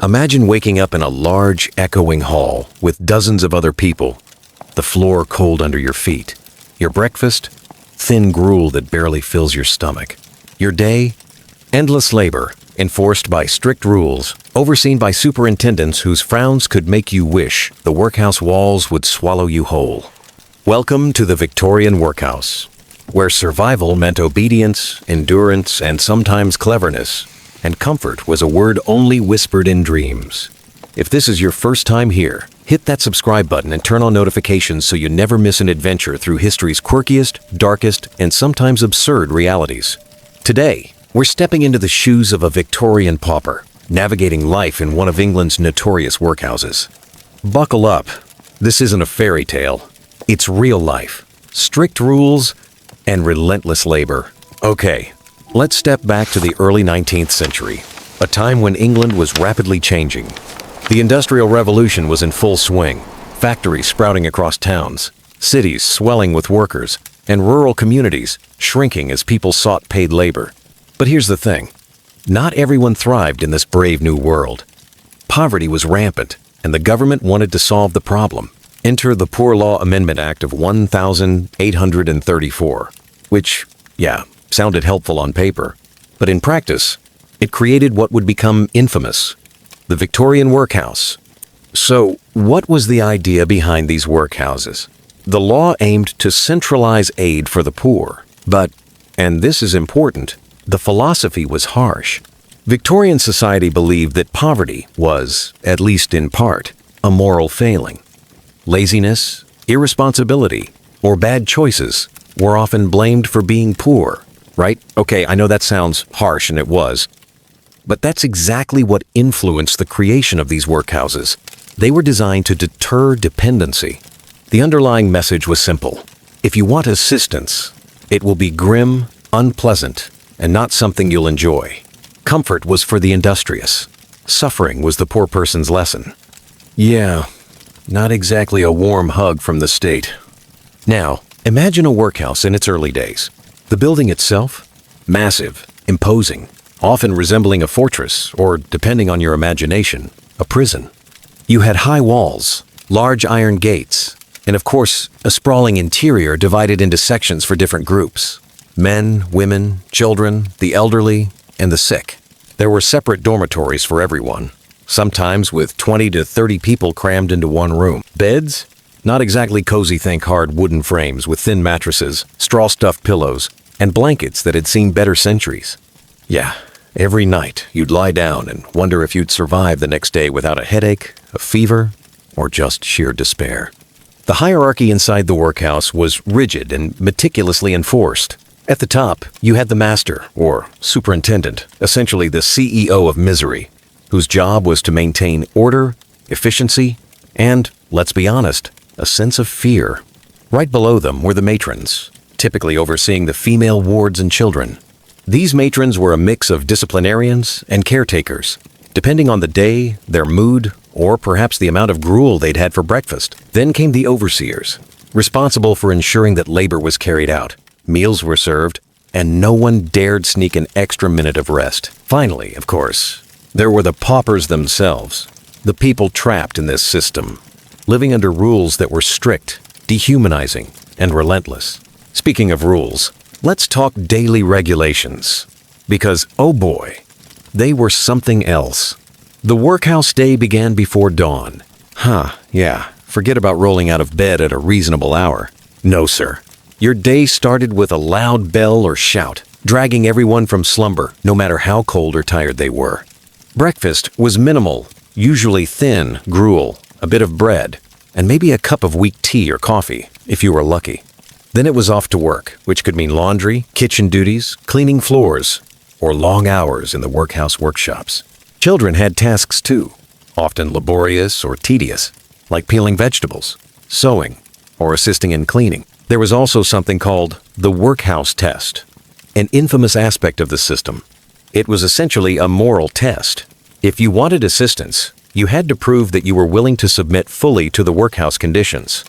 Imagine waking up in a large, echoing hall with dozens of other people, the floor cold under your feet. Your breakfast? Thin gruel that barely fills your stomach. Your day? Endless labor, enforced by strict rules, overseen by superintendents whose frowns could make you wish the workhouse walls would swallow you whole. Welcome to the Victorian workhouse, where survival meant obedience, endurance, and sometimes cleverness, and comfort was a word only whispered in dreams. If this is your first time here, hit that subscribe button and turn on notifications so you never miss an adventure through history's quirkiest, darkest, and sometimes absurd realities. Today, we're stepping into the shoes of a Victorian pauper, navigating life in one of England's notorious workhouses. Buckle up. This isn't a fairy tale. It's real life. Strict rules and relentless labor. Okay, let's step back to the early 19th century, a time when England was rapidly changing. The Industrial Revolution was in full swing, factories sprouting across towns, cities swelling with workers, and rural communities shrinking as people sought paid labor. But here's the thing. Not everyone thrived in this brave new world. Poverty was rampant, and the government wanted to solve the problem. Enter the Poor Law Amendment Act of 1834, which, sounded helpful on paper. But in practice, it created what would become infamous: the Victorian workhouse. So, what was the idea behind these workhouses? The law aimed to centralize aid for the poor, but, and this is important, the philosophy was harsh. Victorian society believed that poverty was, at least in part, a moral failing. Laziness, irresponsibility, or bad choices were often blamed for being poor, right? Okay, I know that sounds harsh, and it was. But that's exactly what influenced the creation of these workhouses. They were designed to deter dependency. The underlying message was simple. If you want assistance, it will be grim, unpleasant, and not something you'll enjoy. Comfort was for the industrious. Suffering was the poor person's lesson. Yeah, not exactly a warm hug from the state. Now, imagine a workhouse in its early days. The building itself? Massive, imposing, often resembling a fortress, or, depending on your imagination, a prison. You had high walls, large iron gates, and of course, a sprawling interior divided into sections for different groups. Men, women, children, the elderly, and the sick. There were separate dormitories for everyone, sometimes with 20 to 30 people crammed into one room. Beds? Not exactly cozy, think hard wooden frames with thin mattresses, straw-stuffed pillows, and blankets that had seen better centuries. Yeah, every night you'd lie down and wonder if you'd survive the next day without a headache, a fever, or just sheer despair. The hierarchy inside the workhouse was rigid and meticulously enforced. At the top, you had the master, or superintendent, essentially the CEO of misery, whose job was to maintain order, efficiency, and, let's be honest, a sense of fear. Right below them were the matrons, typically overseeing the female wards and children. These matrons were a mix of disciplinarians and caretakers, depending on the day, their mood, or perhaps the amount of gruel they'd had for breakfast. Then came the overseers, responsible for ensuring that labor was carried out, meals were served, and no one dared sneak an extra minute of rest. Finally, of course, there were the paupers themselves, the people trapped in this system, living under rules that were strict, dehumanizing, and relentless. Speaking of rules, let's talk daily regulations. Because, oh boy, they were something else. The workhouse day began before dawn. Forget about rolling out of bed at a reasonable hour. No, sir. Your day started with a loud bell or shout, dragging everyone from slumber, no matter how cold or tired they were. Breakfast was minimal, usually thin gruel, a bit of bread, and maybe a cup of weak tea or coffee, if you were lucky. Then it was off to work, which could mean laundry, kitchen duties, cleaning floors, or long hours in the workhouse workshops. Children had tasks too, often laborious or tedious, like peeling vegetables, sewing, or assisting in cleaning. There was also something called the workhouse test, an infamous aspect of the system. It was essentially a moral test. If you wanted assistance, you had to prove that you were willing to submit fully to the workhouse conditions.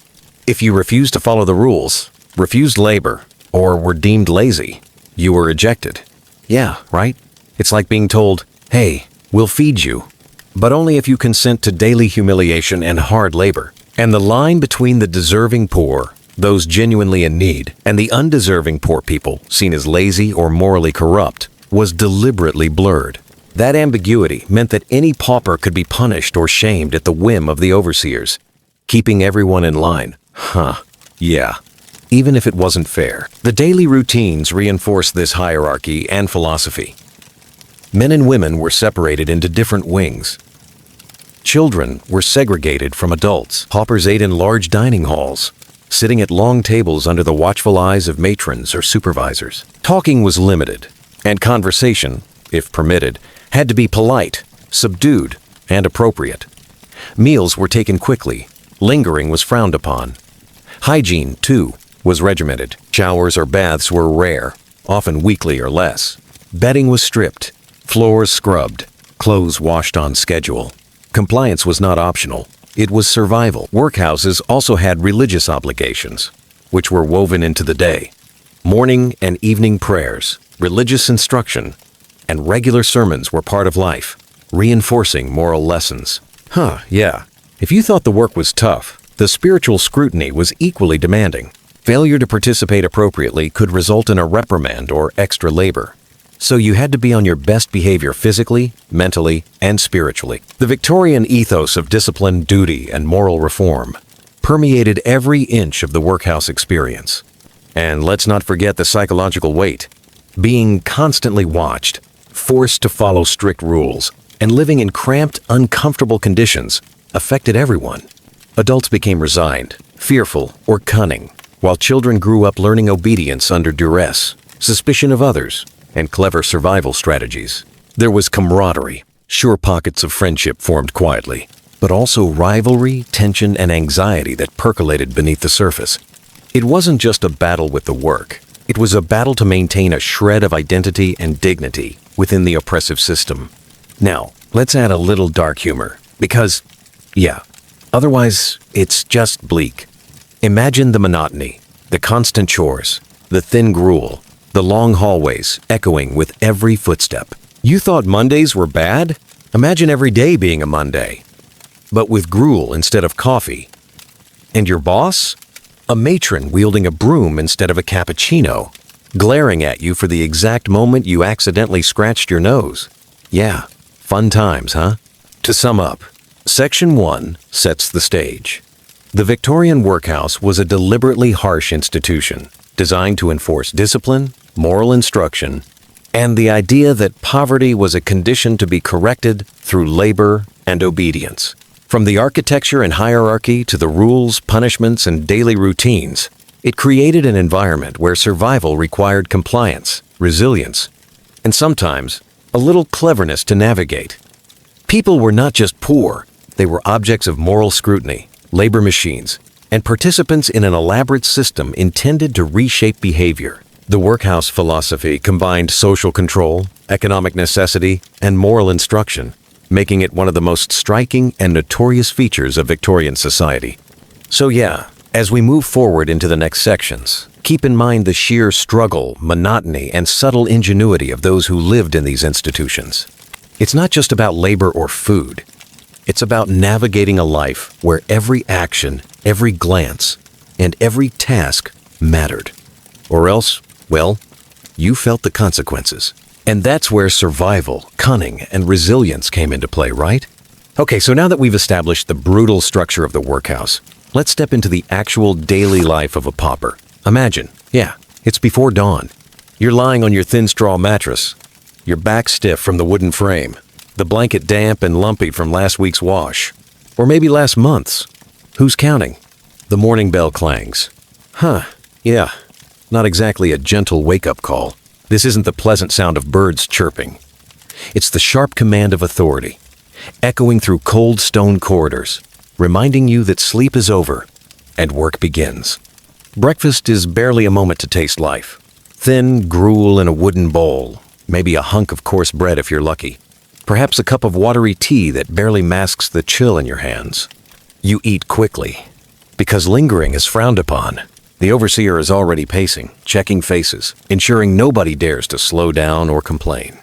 If you refused to follow the rules, refused labor, or were deemed lazy, you were ejected. Yeah, right? It's like being told, hey, we'll feed you, but only if you consent to daily humiliation and hard labor. And the line between the deserving poor, those genuinely in need, and the undeserving poor people, seen as lazy or morally corrupt, was deliberately blurred. That ambiguity meant that any pauper could be punished or shamed at the whim of the overseers, keeping everyone in line. Yeah. Even if it wasn't fair. The daily routines reinforced this hierarchy and philosophy. Men and women were separated into different wings. Children were segregated from adults. Paupers ate in large dining halls, sitting at long tables under the watchful eyes of matrons or supervisors. Talking was limited, and conversation, if permitted, had to be polite, subdued, and appropriate. Meals were taken quickly. Lingering was frowned upon. Hygiene, too, was regimented. Showers or baths were rare, often weekly or less. Bedding was stripped, floors scrubbed, clothes washed on schedule. Compliance was not optional. It was survival. Workhouses also had religious obligations, which were woven into the day. Morning and evening prayers, religious instruction, and regular sermons were part of life, reinforcing moral lessons. Yeah. If you thought the work was tough, the spiritual scrutiny was equally demanding. Failure to participate appropriately could result in a reprimand or extra labor. So you had to be on your best behavior physically, mentally, and spiritually. The Victorian ethos of discipline, duty, and moral reform permeated every inch of the workhouse experience. And let's not forget the psychological weight. Being constantly watched, forced to follow strict rules, and living in cramped, uncomfortable conditions affected everyone. Adults became resigned, fearful, or cunning, while children grew up learning obedience under duress, suspicion of others, and clever survival strategies. There was camaraderie. Sure pockets of friendship formed quietly, but also rivalry, tension, and anxiety that percolated beneath the surface. It wasn't just a battle with the work. It was a battle to maintain a shred of identity and dignity within the oppressive system. Now, let's add a little dark humor, because, otherwise it's just bleak. Imagine the monotony, the constant chores, the thin gruel, the long hallways echoing with every footstep. You thought Mondays were bad? Imagine every day being a Monday, but with gruel instead of coffee. And your boss? A matron wielding a broom instead of a cappuccino, glaring at you for the exact moment you accidentally scratched your nose. Yeah, fun times, huh? To sum up, Section 1 sets the stage. The Victorian workhouse was a deliberately harsh institution designed to enforce discipline, moral instruction, and the idea that poverty was a condition to be corrected through labor and obedience. From the architecture and hierarchy to the rules, punishments, and daily routines, it created an environment where survival required compliance, resilience, and sometimes a little cleverness to navigate. People were not just poor, they were objects of moral scrutiny, labor machines, and participants in an elaborate system intended to reshape behavior. The workhouse philosophy combined social control, economic necessity, and moral instruction, making it one of the most striking and notorious features of Victorian society. So as we move forward into the next sections, keep in mind the sheer struggle, monotony, and subtle ingenuity of those who lived in these institutions. It's not just about labor or food. It's about navigating a life where every action, every glance, and every task mattered. Or else, you felt the consequences. And that's where survival, cunning, and resilience came into play, right? Okay, so now that we've established the brutal structure of the workhouse, let's step into the actual daily life of a pauper. Imagine, it's before dawn. You're lying on your thin straw mattress, your back stiff from the wooden frame, the blanket damp and lumpy from last week's wash, or maybe last month's. Who's counting? The morning bell clangs. Not exactly a gentle wake-up call. This isn't the pleasant sound of birds chirping. It's the sharp command of authority, echoing through cold stone corridors, reminding you that sleep is over and work begins. Breakfast is barely a moment to taste life. Thin gruel in a wooden bowl, maybe a hunk of coarse bread if you're lucky. Perhaps a cup of watery tea that barely masks the chill in your hands. You eat quickly, because lingering is frowned upon. The overseer is already pacing, checking faces, ensuring nobody dares to slow down or complain.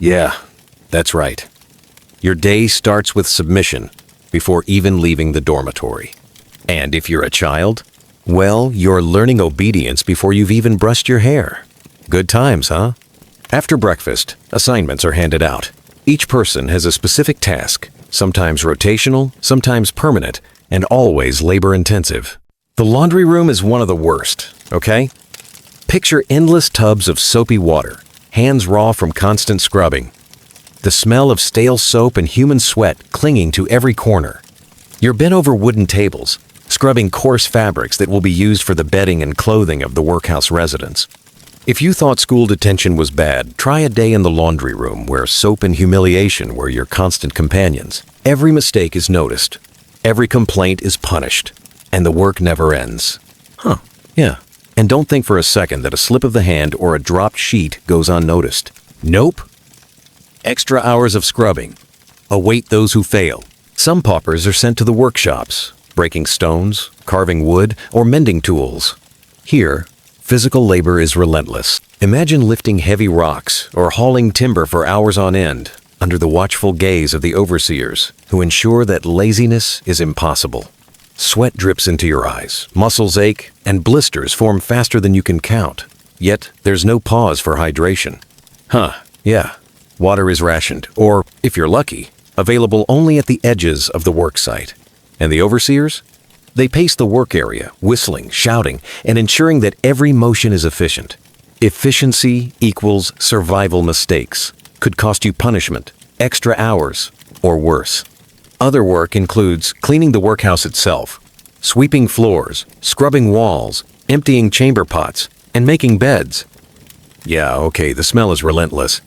Yeah, that's right. Your day starts with submission before even leaving the dormitory. And if you're a child, well, you're learning obedience before you've even brushed your hair. Good times, huh? After breakfast, assignments are handed out. Each person has a specific task, sometimes rotational, sometimes permanent, and always labor-intensive. The laundry room is one of the worst, okay? Picture endless tubs of soapy water, hands raw from constant scrubbing. The smell of stale soap and human sweat clinging to every corner. You're bent over wooden tables, scrubbing coarse fabrics that will be used for the bedding and clothing of the workhouse residents. If you thought school detention was bad, try a day in the laundry room where soap and humiliation were your constant companions. Every mistake is noticed. Every complaint is punished. And the work never ends. Huh, yeah. And don't think for a second that a slip of the hand or a dropped sheet goes unnoticed. Nope. Extra hours of scrubbing await those who fail. Some paupers are sent to the workshops, breaking stones, carving wood, or mending tools. Here, physical labor is relentless. Imagine lifting heavy rocks or hauling timber for hours on end under the watchful gaze of the overseers who ensure that laziness is impossible. Sweat drips into your eyes, muscles ache, and blisters form faster than you can count. Yet, there's no pause for hydration. Yeah. Water is rationed, or, if you're lucky, available only at the edges of the work site. And the overseers? They pace the work area, whistling, shouting, and ensuring that every motion is efficient. Efficiency equals survival mistakes. Could cost you punishment, extra hours, or worse. Other work includes cleaning the workhouse itself, sweeping floors, scrubbing walls, emptying chamber pots, and making beds. Yeah, okay, the smell is relentless.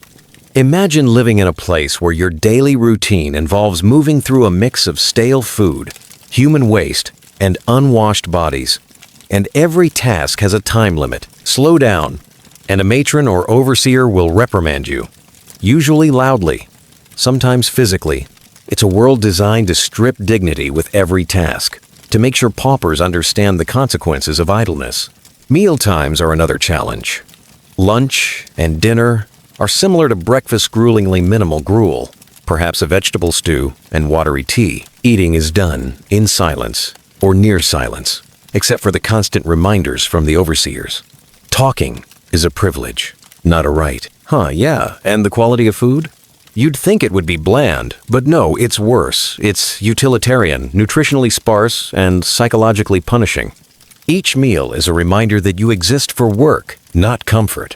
Imagine living in a place where your daily routine involves moving through a mix of stale food, human waste, and unwashed bodies. And every task has a time limit. Slow down, and a matron or overseer will reprimand you, usually loudly, sometimes physically. It's a world designed to strip dignity with every task, to make sure paupers understand the consequences of idleness. Meal times are another challenge. Lunch and dinner are similar to breakfast's gruelingly minimal gruel, perhaps a vegetable stew and watery tea. Eating is done in silence or near silence, except for the constant reminders from the overseers. Talking is a privilege, not a right. Yeah, and the quality of food? You'd think it would be bland, but no, it's worse. It's utilitarian, nutritionally sparse, and psychologically punishing. Each meal is a reminder that you exist for work, not comfort.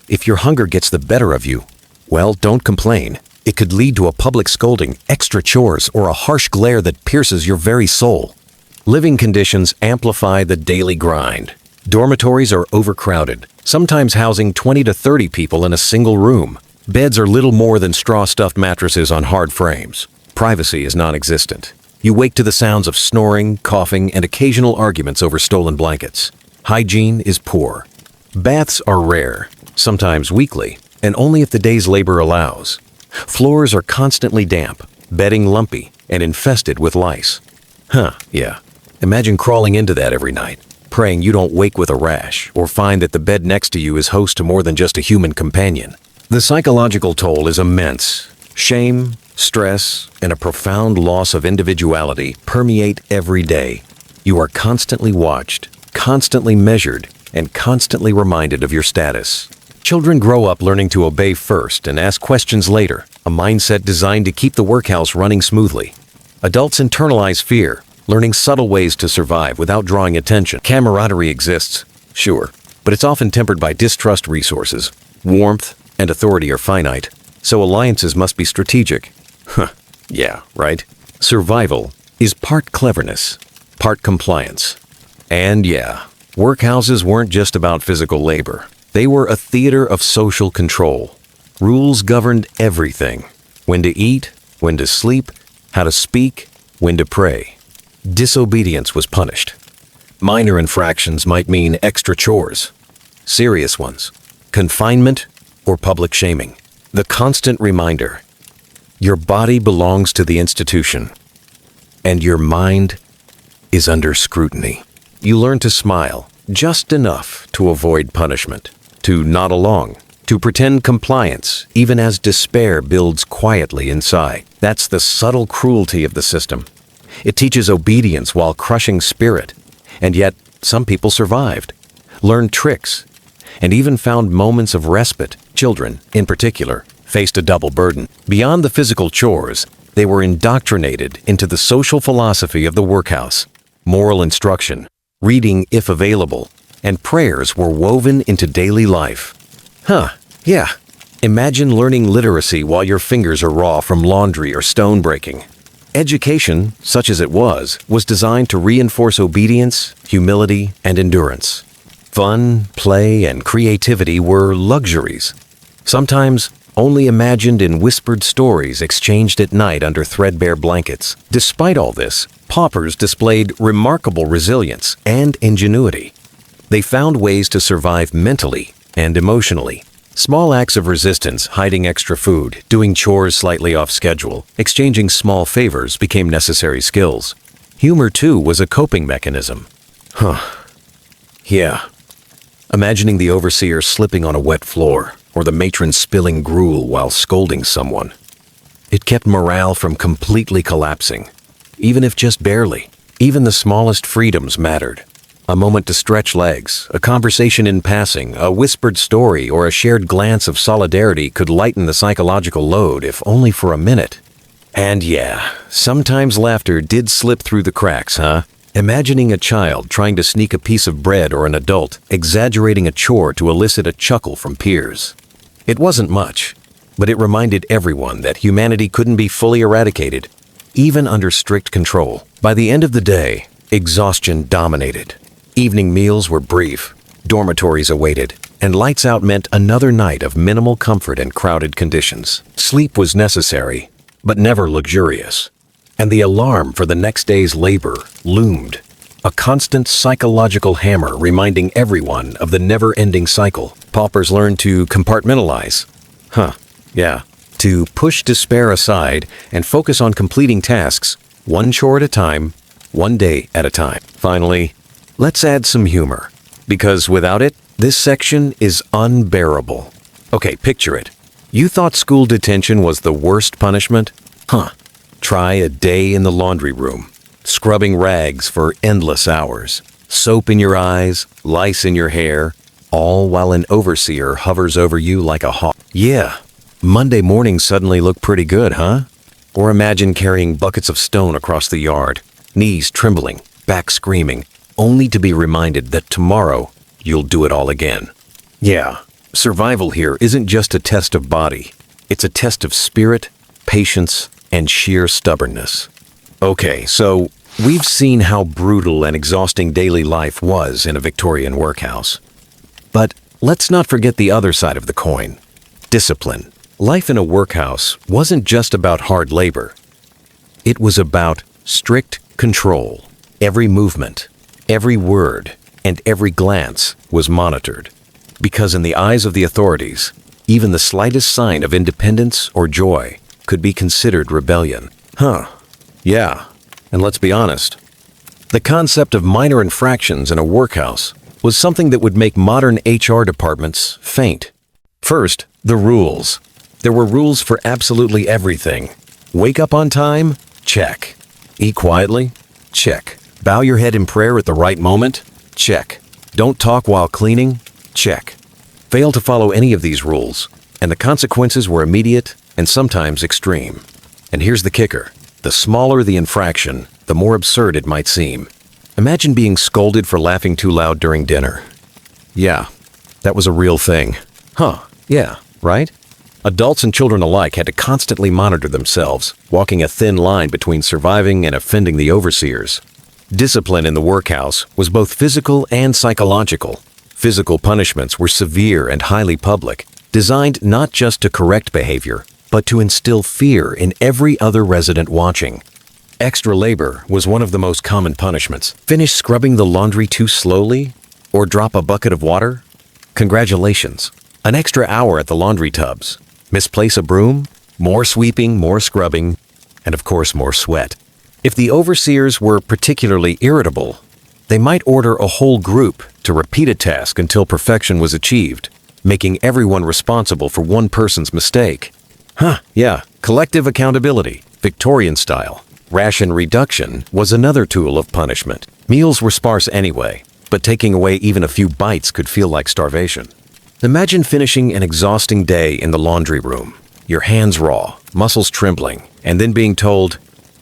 If your hunger gets the better of you, well, don't complain. It could lead to a public scolding, extra chores, or a harsh glare that pierces your very soul. Living conditions amplify the daily grind. Dormitories are overcrowded, sometimes housing 20 to 30 people in a single room. Beds are little more than straw-stuffed mattresses on hard frames. Privacy is non-existent. You wake to the sounds of snoring, coughing, and occasional arguments over stolen blankets. Hygiene is poor. Baths are rare, sometimes weekly, and only if the day's labor allows. Floors are constantly damp, bedding lumpy, and infested with lice. Yeah. Imagine crawling into that every night, praying you don't wake with a rash or find that the bed next to you is host to more than just a human companion. The psychological toll is immense. Shame, stress, and a profound loss of individuality permeate every day. You are constantly watched, constantly measured, and constantly reminded of your status. Children grow up learning to obey first and ask questions later, a mindset designed to keep the workhouse running smoothly. Adults internalize fear, learning subtle ways to survive without drawing attention. Camaraderie exists, sure, but it's often tempered by distrust resources. Warmth and authority are finite, so alliances must be strategic. Yeah, right? Survival is part cleverness, part compliance. And yeah, workhouses weren't just about physical labor. They were a theater of social control. Rules governed everything. When to eat, when to sleep, how to speak, when to pray. Disobedience was punished. Minor infractions might mean extra chores. Serious ones, confinement or public shaming. The constant reminder, your body belongs to the institution, and your mind is under scrutiny. You learn to smile just enough to avoid punishment, to nod along to pretend compliance even as despair builds quietly inside. That's the subtle cruelty of the system. It teaches obedience while crushing spirit, and yet some people survived, learned tricks, and even found moments of respite. Children, in particular, faced a double burden. Beyond the physical chores, they were indoctrinated into the social philosophy of the workhouse. Moral instruction, reading if available, and prayers were woven into daily life. Yeah. Imagine learning literacy while your fingers are raw from laundry or stone breaking. Education, such as it was designed to reinforce obedience, humility, and endurance. Fun, play, and creativity were luxuries, sometimes only imagined in whispered stories exchanged at night under threadbare blankets. Despite all this, paupers displayed remarkable resilience and ingenuity. They found ways to survive mentally and emotionally. Small acts of resistance, hiding extra food, doing chores slightly off schedule, exchanging small favors became necessary skills. Humor, too, was a coping mechanism. Yeah. Imagining the overseer slipping on a wet floor, or the matron spilling gruel while scolding someone. It kept morale from completely collapsing, even if just barely. Even the smallest freedoms mattered. A moment to stretch legs, a conversation in passing, a whispered story, or a shared glance of solidarity could lighten the psychological load, if only for a minute. And yeah, sometimes laughter did slip through the cracks, huh? Imagining a child trying to sneak a piece of bread or an adult exaggerating a chore to elicit a chuckle from peers. It wasn't much, but it reminded everyone that humanity couldn't be fully eradicated, even under strict control. By the end of the day, exhaustion dominated. Evening meals were brief, dormitories awaited, and lights out meant another night of minimal comfort and crowded conditions. Sleep was necessary, but never luxurious. And the alarm for the next day's labor loomed, a constant psychological hammer reminding everyone of the never-ending cycle. Paupers learned to compartmentalize. To push despair aside and focus on completing tasks, one chore at a time, one day at a time. Finally, let's add some humor, because without it, this section is unbearable. Okay, picture it. You thought school detention was the worst punishment? Try a day in the laundry room, scrubbing rags for endless hours, soap in your eyes, lice in your hair, all while an overseer hovers over you like a hawk. Yeah, Monday mornings suddenly look pretty good, huh? Or imagine carrying buckets of stone across the yard, knees trembling, back screaming, only to be reminded that tomorrow you'll do it all again. Yeah, survival here isn't just a test of body. It's a test of spirit, patience, and sheer stubbornness. Okay, so we've seen how brutal and exhausting daily life was in a Victorian workhouse. But let's not forget the other side of the coin: discipline. Life in a workhouse wasn't just about hard labor. It was about strict control. Every movement, every word, and every glance was monitored. Because in the eyes of the authorities, even the slightest sign of independence or joy could be considered rebellion. Yeah, and let's be honest. The concept of minor infractions in a workhouse was something that would make modern HR departments faint. First, the rules. There were rules for absolutely everything. Wake up on time? Check. Eat quietly? Check. Bow your head in prayer at the right moment? Check. Don't talk while cleaning? Check. Fail to follow any of these rules, and the consequences were immediate and sometimes extreme. And here's the kicker. The smaller the infraction, the more absurd it might seem. Imagine being scolded for laughing too loud during dinner. Yeah, that was a real thing. Yeah, right? Adults and children alike had to constantly monitor themselves, walking a thin line between surviving and offending the overseers. Discipline in the workhouse was both physical and psychological. Physical punishments were severe and highly public, designed not just to correct behavior, but to instill fear in every other resident watching. Extra labor was one of the most common punishments. Finish scrubbing the laundry too slowly? Or drop a bucket of water? Congratulations. An extra hour at the laundry tubs. Misplace a broom? More sweeping, more scrubbing, and of course more sweat. If the overseers were particularly irritable, they might order a whole group to repeat a task until perfection was achieved. making everyone responsible for one person's mistake. Yeah, collective accountability, Victorian style. Ration reduction was another tool of punishment. Meals were sparse anyway, but taking away even a few bites could feel like starvation. Imagine finishing an exhausting day in the laundry room, your hands raw, muscles trembling, and then being told,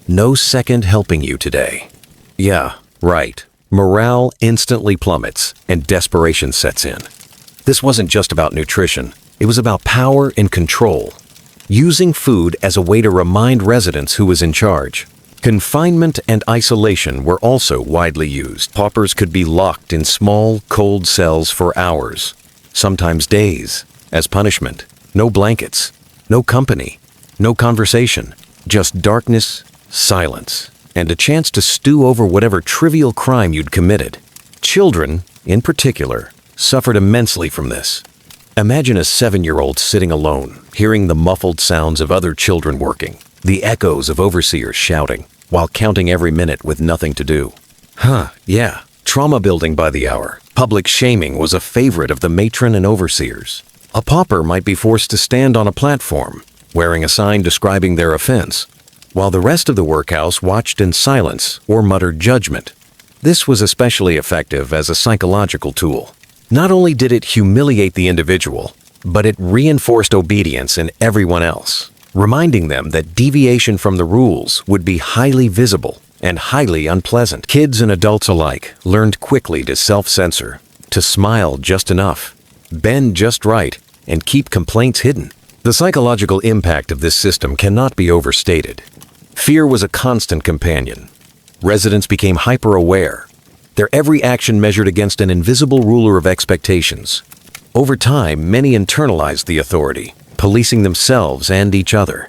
"No second helping you today." Yeah, right. Morale instantly plummets and desperation sets in. This wasn't just about nutrition. It was about power and control. Using food as a way to remind residents who was in charge. Confinement and isolation were also widely used. Paupers could be locked in small, cold cells for hours, sometimes days, as punishment. No blankets, no company, no conversation, just darkness, silence, and a chance to stew over whatever trivial crime you'd committed. Children, in particular, suffered immensely from this. Imagine a 7-year-old sitting alone, hearing the muffled sounds of other children working, the echoes of overseers shouting, while counting every minute with nothing to do. Yeah, trauma building by the hour. Public shaming was a favorite of the matron and overseers. A pauper might be forced to stand on a platform, wearing a sign describing their offense, while the rest of the workhouse watched in silence or muttered judgment. This was especially effective as a psychological tool. Not only did it humiliate the individual, but it reinforced obedience in everyone else, reminding them that deviation from the rules would be highly visible and highly unpleasant. Kids and adults alike learned quickly to self-censor, to smile just enough, bend just right, and keep complaints hidden. The psychological impact of this system cannot be overstated. Fear was a constant companion. Residents became hyper-aware, their every action measured against an invisible ruler of expectations. Over time, many internalized the authority, policing themselves and each other.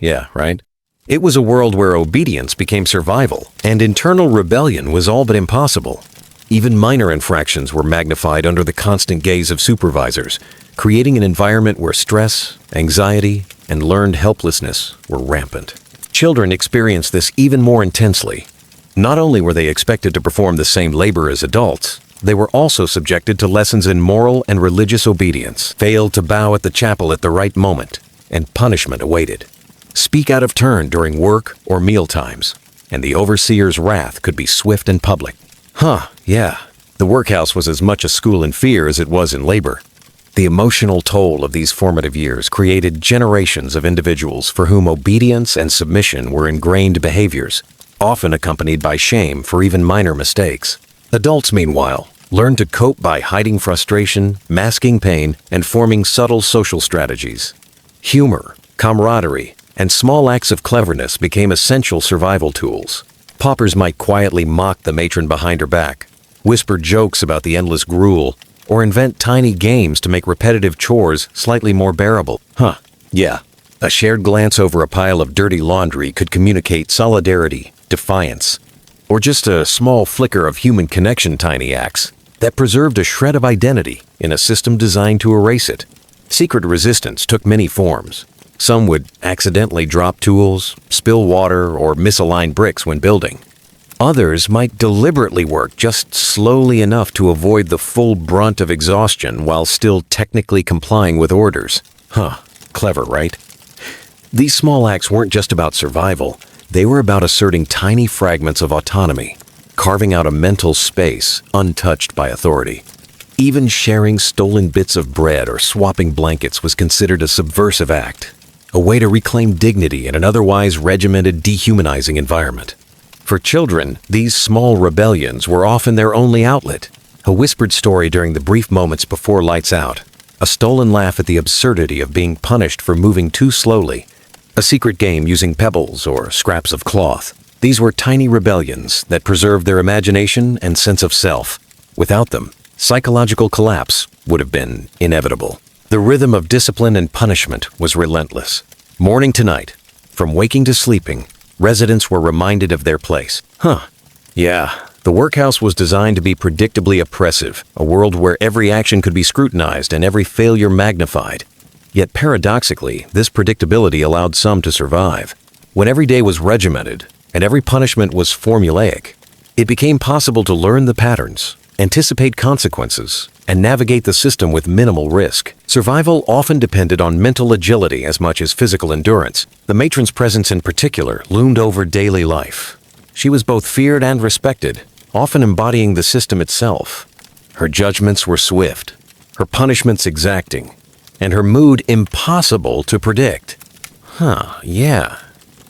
Yeah, right? It was a world where obedience became survival, and internal rebellion was all but impossible. Even minor infractions were magnified under the constant gaze of supervisors, creating an environment where stress, anxiety, and learned helplessness were rampant. Children experienced this even more intensely. Not only were they expected to perform the same labor as adults, they were also subjected to lessons in moral and religious obedience, failed to bow at the chapel at the right moment, and punishment awaited. Speak out of turn during work or meal times, and the overseer's wrath could be swift and public. Yeah, the workhouse was as much a school in fear as it was in labor. The emotional toll of these formative years created generations of individuals for whom obedience and submission were ingrained behaviors, often accompanied by shame for even minor mistakes. Adults, meanwhile, learned to cope by hiding frustration, masking pain, and forming subtle social strategies. Humor, camaraderie, and small acts of cleverness became essential survival tools. Paupers might quietly mock the matron behind her back, whisper jokes about the endless gruel, or invent tiny games to make repetitive chores slightly more bearable. Yeah. A shared glance over a pile of dirty laundry could communicate solidarity, defiance, or just a small flicker of human connection. Tiny acts that preserved a shred of identity in a system designed to erase it. Secret resistance took many forms. Some would accidentally drop tools, spill water, or misalign bricks when building. Others might deliberately work just slowly enough to avoid the full brunt of exhaustion while still technically complying with orders. Clever, right? These small acts weren't just about survival. They were about asserting tiny fragments of autonomy, carving out a mental space untouched by authority. Even sharing stolen bits of bread or swapping blankets was considered a subversive act, a way to reclaim dignity in an otherwise regimented, dehumanizing environment. For children, these small rebellions were often their only outlet. A whispered story during the brief moments before lights out, a stolen laugh at the absurdity of being punished for moving too slowly, a secret game using pebbles or scraps of cloth. These were tiny rebellions that preserved their imagination and sense of self. Without them, psychological collapse would have been inevitable. The rhythm of discipline and punishment was relentless. Morning to night, from waking to sleeping, residents were reminded of their place. Yeah, the workhouse was designed to be predictably oppressive, a world where every action could be scrutinized and every failure magnified. Yet paradoxically, this predictability allowed some to survive. When every day was regimented and every punishment was formulaic, it became possible to learn the patterns, anticipate consequences, and navigate the system with minimal risk. Survival often depended on mental agility as much as physical endurance. The matron's presence in particular loomed over daily life. She was both feared and respected, often embodying the system itself. Her judgments were swift, her punishments exacting, and her mood impossible to predict. Yeah.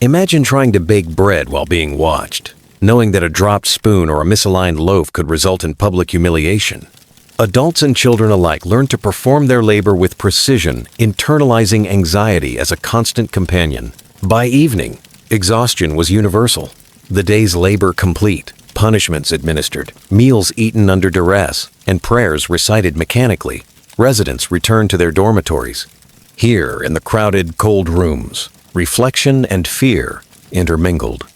Imagine trying to bake bread while being watched, knowing that a dropped spoon or a misaligned loaf could result in public humiliation. Adults and children alike learned to perform their labor with precision, internalizing anxiety as a constant companion. By evening, exhaustion was universal. The day's labor complete, punishments administered, meals eaten under duress, and prayers recited mechanically, residents returned to their dormitories. Here, in the crowded, cold rooms, reflection and fear intermingled.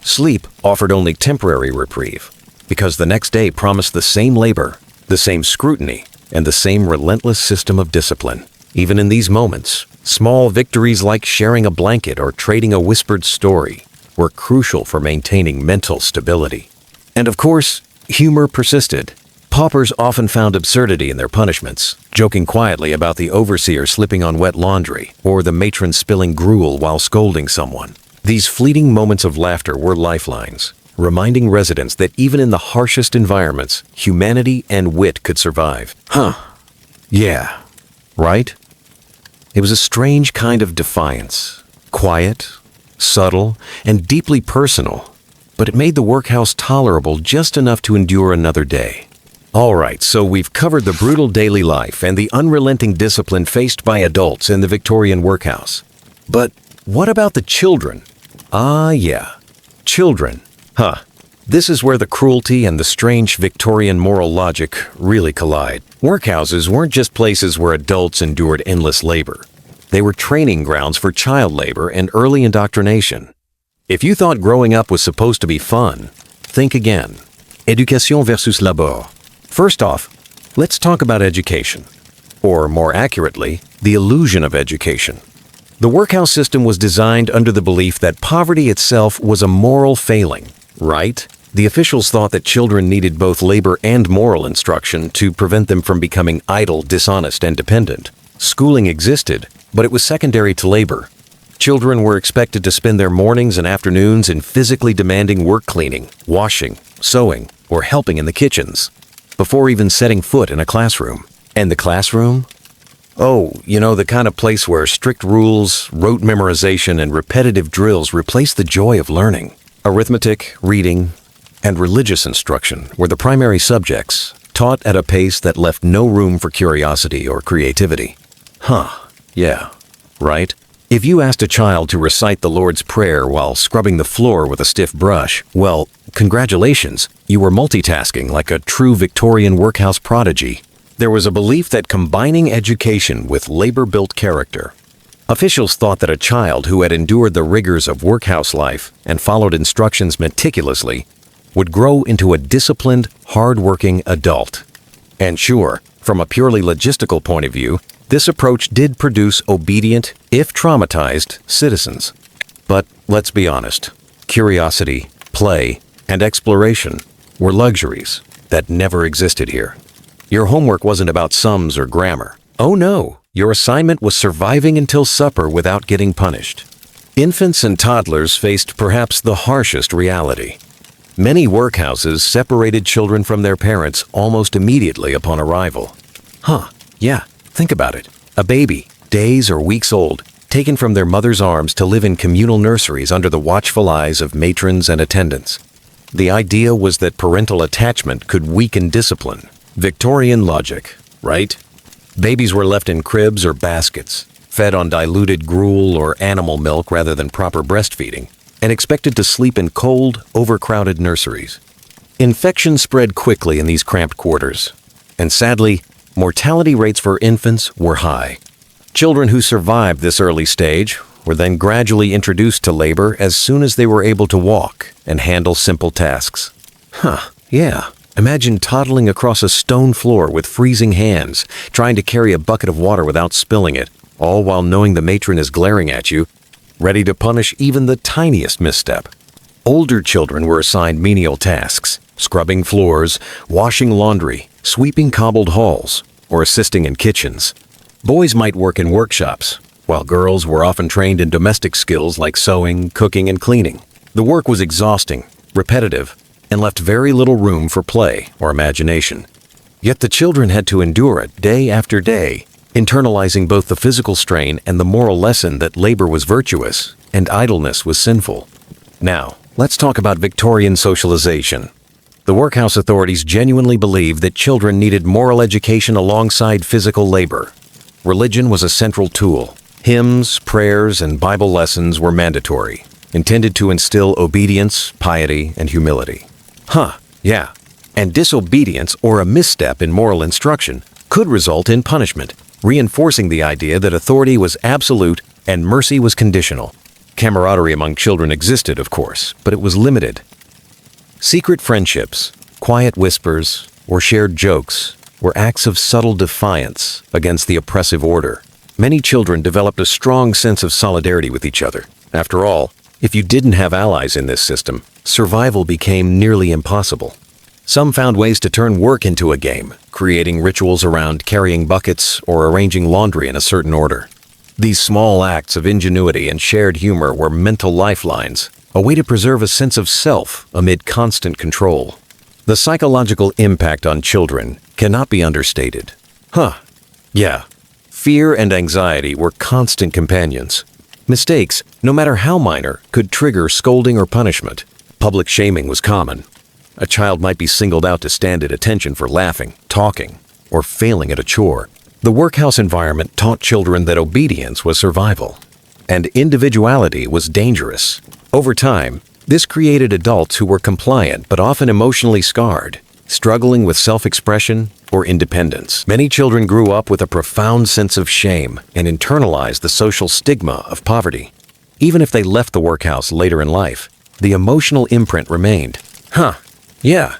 Sleep offered only temporary reprieve, because the next day promised the same labor, the same scrutiny, and the same relentless system of discipline. Even in these moments, small victories like sharing a blanket or trading a whispered story were crucial for maintaining mental stability. And of course, humor persisted. Paupers often found absurdity in their punishments, joking quietly about the overseer slipping on wet laundry or the matron spilling gruel while scolding someone. These fleeting moments of laughter were lifelines, reminding residents that even in the harshest environments, humanity and wit could survive. Yeah. Right? It was a strange kind of defiance. Quiet, subtle, and deeply personal, but it made the workhouse tolerable just enough to endure another day. All right, so we've covered the brutal daily life and the unrelenting discipline faced by adults in the Victorian workhouse. But what about the children? Yeah, children. This is where the cruelty and the strange Victorian moral logic really collide. Workhouses weren't just places where adults endured endless labor. They were training grounds for child labor and early indoctrination. If you thought growing up was supposed to be fun, think again. Éducation versus labor. First off, let's talk about education. Or more accurately, the illusion of education. The workhouse system was designed under the belief that poverty itself was a moral failing, right? The officials thought that children needed both labor and moral instruction to prevent them from becoming idle, dishonest, and dependent. Schooling existed, but it was secondary to labor. Children were expected to spend their mornings and afternoons in physically demanding work cleaning, washing, sewing, or helping in the kitchens, before even setting foot in a classroom. And the classroom? Oh, the kind of place where strict rules, rote memorization, and repetitive drills replaced the joy of learning. Arithmetic, reading, and religious instruction were the primary subjects, taught at a pace that left no room for curiosity or creativity. Yeah, right? If you asked a child to recite the Lord's Prayer while scrubbing the floor with a stiff brush, well, congratulations, you were multitasking like a true Victorian workhouse prodigy. There was a belief that combining education with labor-built character. Officials thought that a child who had endured the rigors of workhouse life and followed instructions meticulously would grow into a disciplined, hard-working adult. And sure, from a purely logistical point of view, this approach did produce obedient, if traumatized, citizens. But let's be honest, curiosity, play, and exploration were luxuries that never existed here. Your homework wasn't about sums or grammar. Oh no, your assignment was surviving until supper without getting punished. Infants and toddlers faced perhaps the harshest reality. Many workhouses separated children from their parents almost immediately upon arrival. Yeah, think about it. A baby, days or weeks old, taken from their mother's arms to live in communal nurseries under the watchful eyes of matrons and attendants. The idea was that parental attachment could weaken discipline. Victorian logic, right? Babies were left in cribs or baskets, fed on diluted gruel or animal milk rather than proper breastfeeding, and expected to sleep in cold, overcrowded nurseries. Infection spread quickly in these cramped quarters, and sadly, mortality rates for infants were high. Children who survived this early stage were then gradually introduced to labor as soon as they were able to walk and handle simple tasks. Yeah. Imagine toddling across a stone floor with freezing hands, trying to carry a bucket of water without spilling it, all while knowing the matron is glaring at you, ready to punish even the tiniest misstep. Older children were assigned menial tasks, scrubbing floors, washing laundry, sweeping cobbled halls, or assisting in kitchens. Boys might work in workshops, while girls were often trained in domestic skills like sewing, cooking, and cleaning. The work was exhausting, repetitive, and left very little room for play or imagination. Yet the children had to endure it day after day, internalizing both the physical strain and the moral lesson that labor was virtuous and idleness was sinful. Now, let's talk about Victorian socialization. The workhouse authorities genuinely believed that children needed moral education alongside physical labor. Religion was a central tool. Hymns, prayers, and Bible lessons were mandatory, intended to instill obedience, piety, and humility. Yeah. And disobedience or a misstep in moral instruction could result in punishment, reinforcing the idea that authority was absolute and mercy was conditional. Camaraderie among children existed, of course, but it was limited. Secret friendships, quiet whispers, or shared jokes were acts of subtle defiance against the oppressive order. Many children developed a strong sense of solidarity with each other. After all, if you didn't have allies in this system, survival became nearly impossible. Some found ways to turn work into a game, creating rituals around carrying buckets or arranging laundry in a certain order. These small acts of ingenuity and shared humor were mental lifelines, a way to preserve a sense of self amid constant control. The psychological impact on children cannot be understated. Yeah. Fear and anxiety were constant companions. Mistakes, no matter how minor, could trigger scolding or punishment. Public shaming was common. A child might be singled out to stand at attention for laughing, talking, or failing at a chore. The workhouse environment taught children that obedience was survival, and individuality was dangerous. Over time, this created adults who were compliant but often emotionally scarred, struggling with self-expression or independence. Many children grew up with a profound sense of shame and internalized the social stigma of poverty. Even if they left the workhouse later in life, the emotional imprint remained. Yeah.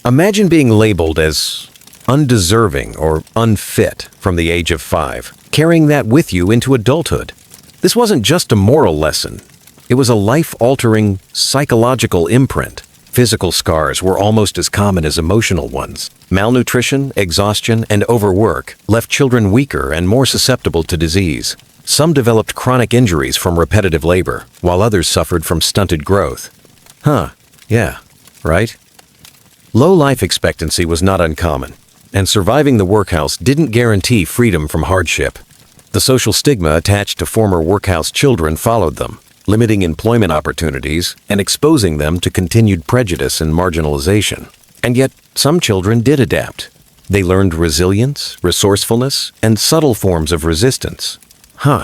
Imagine being labeled as undeserving or unfit from the age of 5, carrying that with you into adulthood. This wasn't just a moral lesson. It was a life-altering psychological imprint. Physical scars were almost as common as emotional ones. Malnutrition, exhaustion, and overwork left children weaker and more susceptible to disease. Some developed chronic injuries from repetitive labor, while others suffered from stunted growth. Yeah, right? Low life expectancy was not uncommon, and surviving the workhouse didn't guarantee freedom from hardship. The social stigma attached to former workhouse children followed them, limiting employment opportunities and exposing them to continued prejudice and marginalization. And yet, some children did adapt. They learned resilience, resourcefulness, and subtle forms of resistance.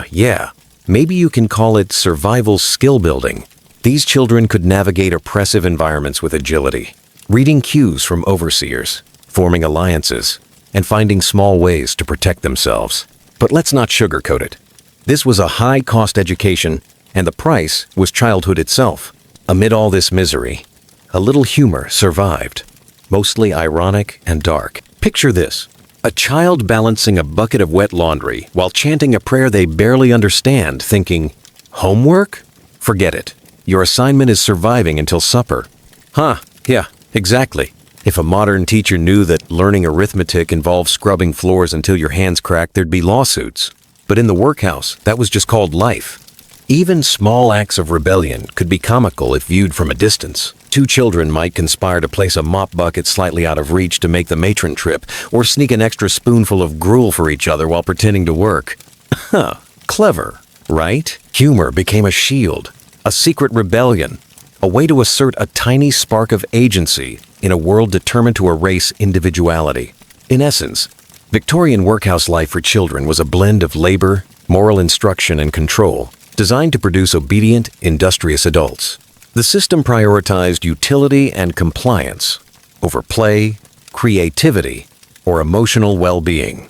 Yeah. Maybe you can call it survival skill building. These children could navigate oppressive environments with agility, reading cues from overseers, forming alliances, and finding small ways to protect themselves. But let's not sugarcoat it. This was a high-cost education, and the price was childhood itself. Amid all this misery, a little humor survived, mostly ironic and dark. Picture this: a child balancing a bucket of wet laundry while chanting a prayer they barely understand, thinking, "Homework? Forget it. Your assignment is surviving until supper." Yeah, exactly. If a modern teacher knew that learning arithmetic involves scrubbing floors until your hands crack, there'd be lawsuits. But in the workhouse, that was just called life. Even small acts of rebellion could be comical if viewed from a distance. Two children might conspire to place a mop bucket slightly out of reach to make the matron trip, or sneak an extra spoonful of gruel for each other while pretending to work. Clever, right? Humor became a shield, a secret rebellion, a way to assert a tiny spark of agency in a world determined to erase individuality. In essence, Victorian workhouse life for children was a blend of labor, moral instruction, and control, designed to produce obedient, industrious adults. The system prioritized utility and compliance over play, creativity, or emotional well-being.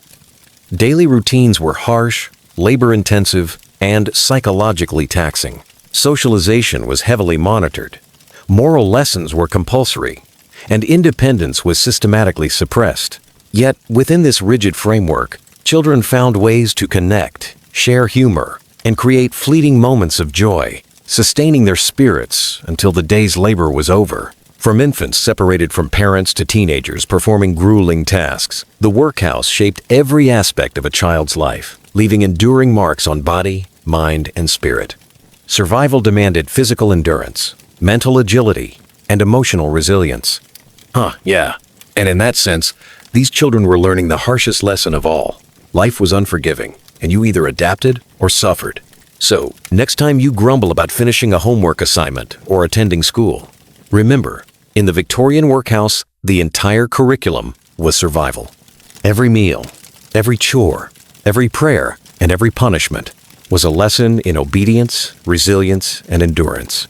Daily routines were harsh, labor-intensive, and psychologically taxing. Socialization was heavily monitored. Moral lessons were compulsory, and independence was systematically suppressed. Yet, within this rigid framework, children found ways to connect, share humor, and create fleeting moments of joy, sustaining their spirits until the day's labor was over. From infants separated from parents to teenagers performing grueling tasks, the workhouse shaped every aspect of a child's life, leaving enduring marks on body, mind, and spirit. Survival demanded physical endurance, mental agility, and emotional resilience. Yeah. And in that sense, these children were learning the harshest lesson of all. Life was unforgiving, and you either adapted or suffered. So, next time you grumble about finishing a homework assignment or attending school, remember, in the Victorian workhouse, the entire curriculum was survival. Every meal, every chore, every prayer, and every punishment was a lesson in obedience, resilience, and endurance.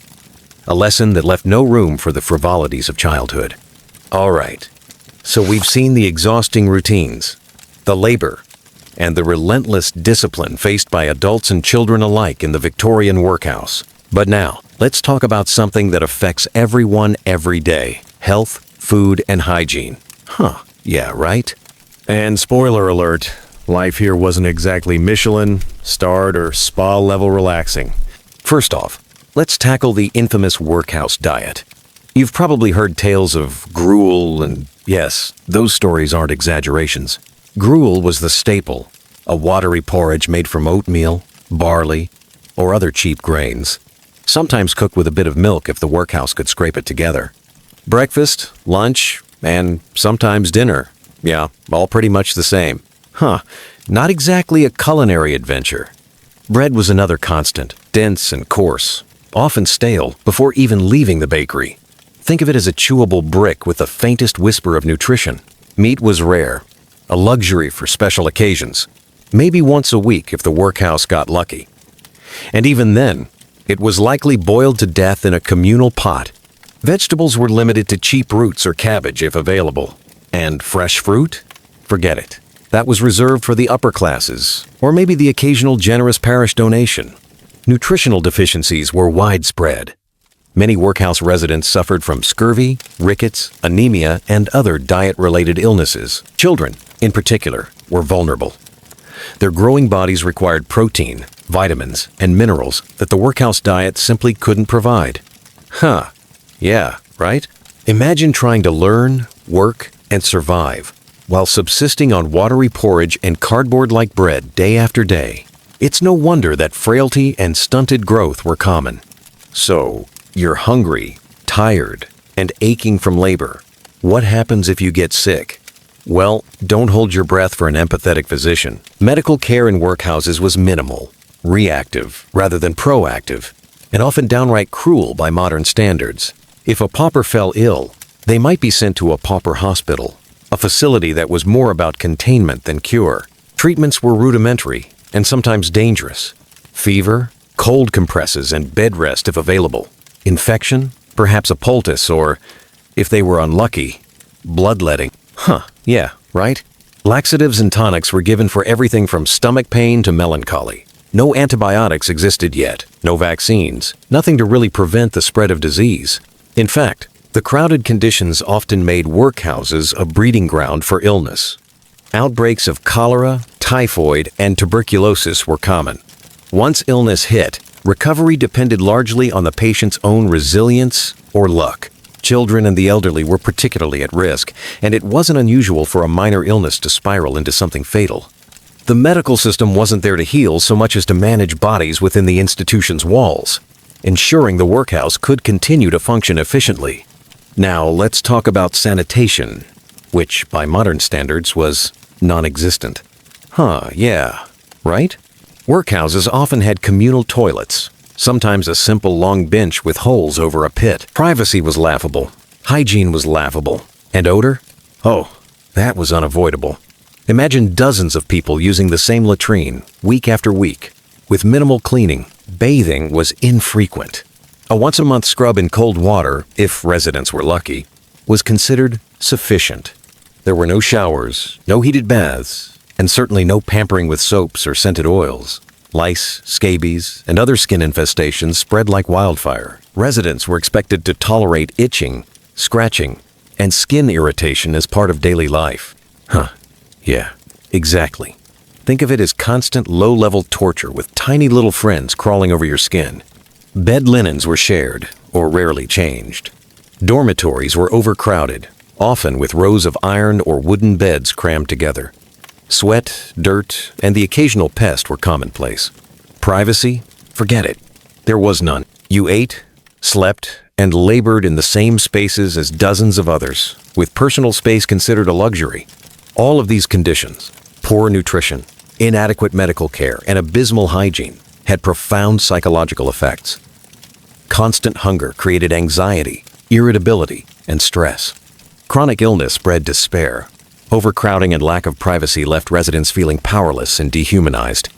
A lesson that left no room for the frivolities of childhood. All right, so we've seen the exhausting routines, the labor, and the relentless discipline faced by adults and children alike in the Victorian workhouse. But now, let's talk about something that affects everyone every day: health, food, and hygiene. Yeah, right? And spoiler alert, life here wasn't exactly Michelin, starred, or spa-level relaxing. First off, let's tackle the infamous workhouse diet. You've probably heard tales of gruel, and yes, those stories aren't exaggerations. Gruel was the staple, a watery porridge made from oatmeal, barley, or other cheap grains, sometimes cooked with a bit of milk if the workhouse could scrape it together. Breakfast, lunch, and sometimes dinner. Yeah, all pretty much the same. Not exactly a culinary adventure. Bread was another constant, dense and coarse, often stale before even leaving the bakery. Think of it as a chewable brick with the faintest whisper of nutrition. Meat was rare, a luxury for special occasions, maybe once a week if the workhouse got lucky. And even then, it was likely boiled to death in a communal pot. Vegetables were limited to cheap roots or cabbage if available. And fresh fruit? Forget it. That was reserved for the upper classes, or maybe the occasional generous parish donation. Nutritional deficiencies were widespread. Many workhouse residents suffered from scurvy, rickets, anemia, and other diet-related illnesses. Children, in particular, were vulnerable. Their growing bodies required protein, vitamins, and minerals that the workhouse diet simply couldn't provide. Yeah, right? Imagine trying to learn, work, and survive while subsisting on watery porridge and cardboard-like bread day after day. It's no wonder that frailty and stunted growth were common. So, you're hungry, tired, and aching from labor. What happens if you get sick? Well, don't hold your breath for an empathetic physician. Medical care in workhouses was minimal, reactive rather than proactive, and often downright cruel by modern standards. If a pauper fell ill, they might be sent to a pauper hospital, a facility that was more about containment than cure. Treatments were rudimentary and sometimes dangerous. Fever, cold compresses, and bed rest if available. Infection, perhaps a poultice, or, if they were unlucky, bloodletting. Yeah, right? Laxatives and tonics were given for everything from stomach pain to melancholy. No antibiotics existed yet, no vaccines, nothing to really prevent the spread of disease. In fact, the crowded conditions often made workhouses a breeding ground for illness. Outbreaks of cholera, typhoid, and tuberculosis were common. Once illness hit, recovery depended largely on the patient's own resilience or luck. Children and the elderly were particularly at risk, and it wasn't unusual for a minor illness to spiral into something fatal. The medical system wasn't there to heal so much as to manage bodies within the institution's walls, ensuring the workhouse could continue to function efficiently. Now, let's talk about sanitation, which, by modern standards, was non-existent. Yeah, right? Workhouses often had communal toilets, sometimes a simple long bench with holes over a pit. Privacy was laughable, hygiene was laughable, and odor? That was unavoidable. Imagine dozens of people using the same latrine, week after week. With minimal cleaning, bathing was infrequent. A once-a-month scrub in cold water, if residents were lucky, was considered sufficient. There were no showers, no heated baths, and certainly no pampering with soaps or scented oils. Lice, scabies, and other skin infestations spread like wildfire. Residents were expected to tolerate itching, scratching, and skin irritation as part of daily life. Yeah, exactly. Think of it as constant low-level torture with tiny little friends crawling over your skin. Bed linens were shared, or rarely changed. Dormitories were overcrowded, often with rows of iron or wooden beds crammed together. Sweat, dirt, and the occasional pest were commonplace. Privacy? Forget it. There was none. You ate, slept, and labored in the same spaces as dozens of others, with personal space considered a luxury. All of these conditions, poor nutrition, inadequate medical care, and abysmal hygiene, had profound psychological effects. Constant hunger created anxiety, irritability, and stress. Chronic illness bred despair. Overcrowding and lack of privacy left residents feeling powerless and dehumanized.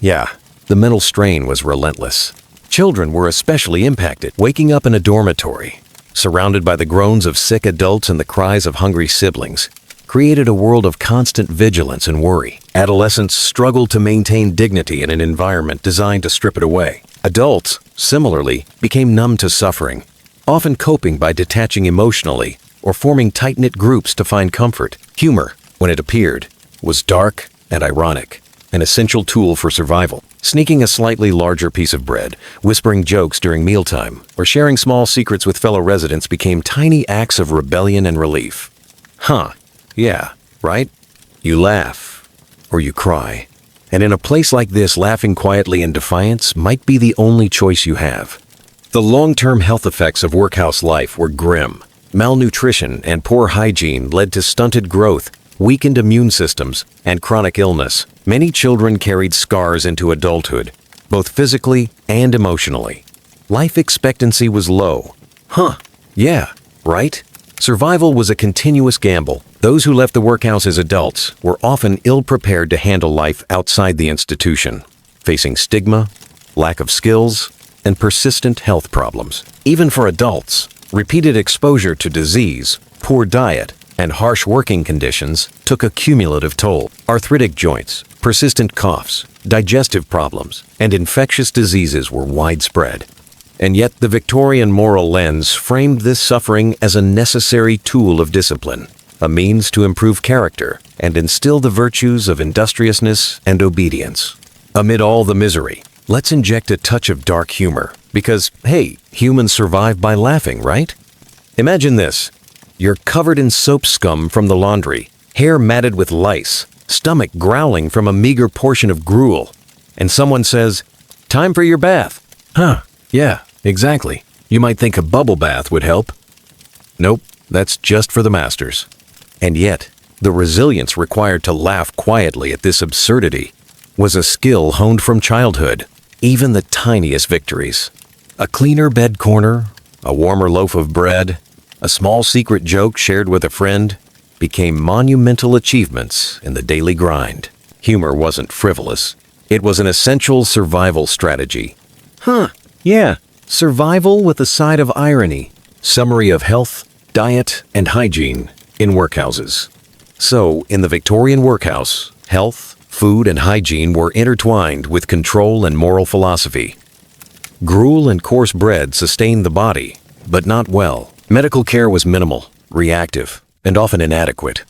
Yeah, the mental strain was relentless. Children were especially impacted, waking up in a dormitory, surrounded by the groans of sick adults and the cries of hungry siblings, created a world of constant vigilance and worry. Adolescents struggled to maintain dignity in an environment designed to strip it away. Adults, similarly, became numb to suffering, often coping by detaching emotionally or forming tight-knit groups to find comfort. Humor, when it appeared, was dark and ironic, an essential tool for survival. Sneaking a slightly larger piece of bread, whispering jokes during mealtime, or sharing small secrets with fellow residents became tiny acts of rebellion and relief. Yeah, right? You laugh, or you cry. And in a place like this, laughing quietly in defiance might be the only choice you have. The long-term health effects of workhouse life were grim. Malnutrition and poor hygiene led to stunted growth, weakened immune systems, and chronic illness. Many children carried scars into adulthood, both physically and emotionally. Life expectancy was low. Yeah, right? Survival was a continuous gamble. Those who left the workhouse as adults were often ill-prepared to handle life outside the institution, facing stigma, lack of skills, and persistent health problems. Even for adults, repeated exposure to disease, poor diet, and harsh working conditions took a cumulative toll. Arthritic joints, persistent coughs, digestive problems, and infectious diseases were widespread. And yet the Victorian moral lens framed this suffering as a necessary tool of discipline, a means to improve character and instill the virtues of industriousness and obedience. Amid all the misery, let's inject a touch of dark humor, because, hey, humans survive by laughing, right? Imagine this. You're covered in soap scum from the laundry, hair matted with lice, stomach growling from a meager portion of gruel, and someone says, "Time for your bath." Yeah, exactly. You might think a bubble bath would help. Nope, that's just for the masters. And yet, the resilience required to laugh quietly at this absurdity was a skill honed from childhood. Even the tiniest victories. A cleaner bed corner, a warmer loaf of bread, a small secret joke shared with a friend became monumental achievements in the daily grind. Humor wasn't frivolous. It was an essential survival strategy. Yeah, survival with a side of irony. Summary of health, diet, and hygiene in workhouses. So, in the Victorian workhouse, health, food, and hygiene were intertwined with control and moral philosophy. Gruel and coarse bread sustained the body, but not well. Medical care was minimal, reactive, and often inadequate.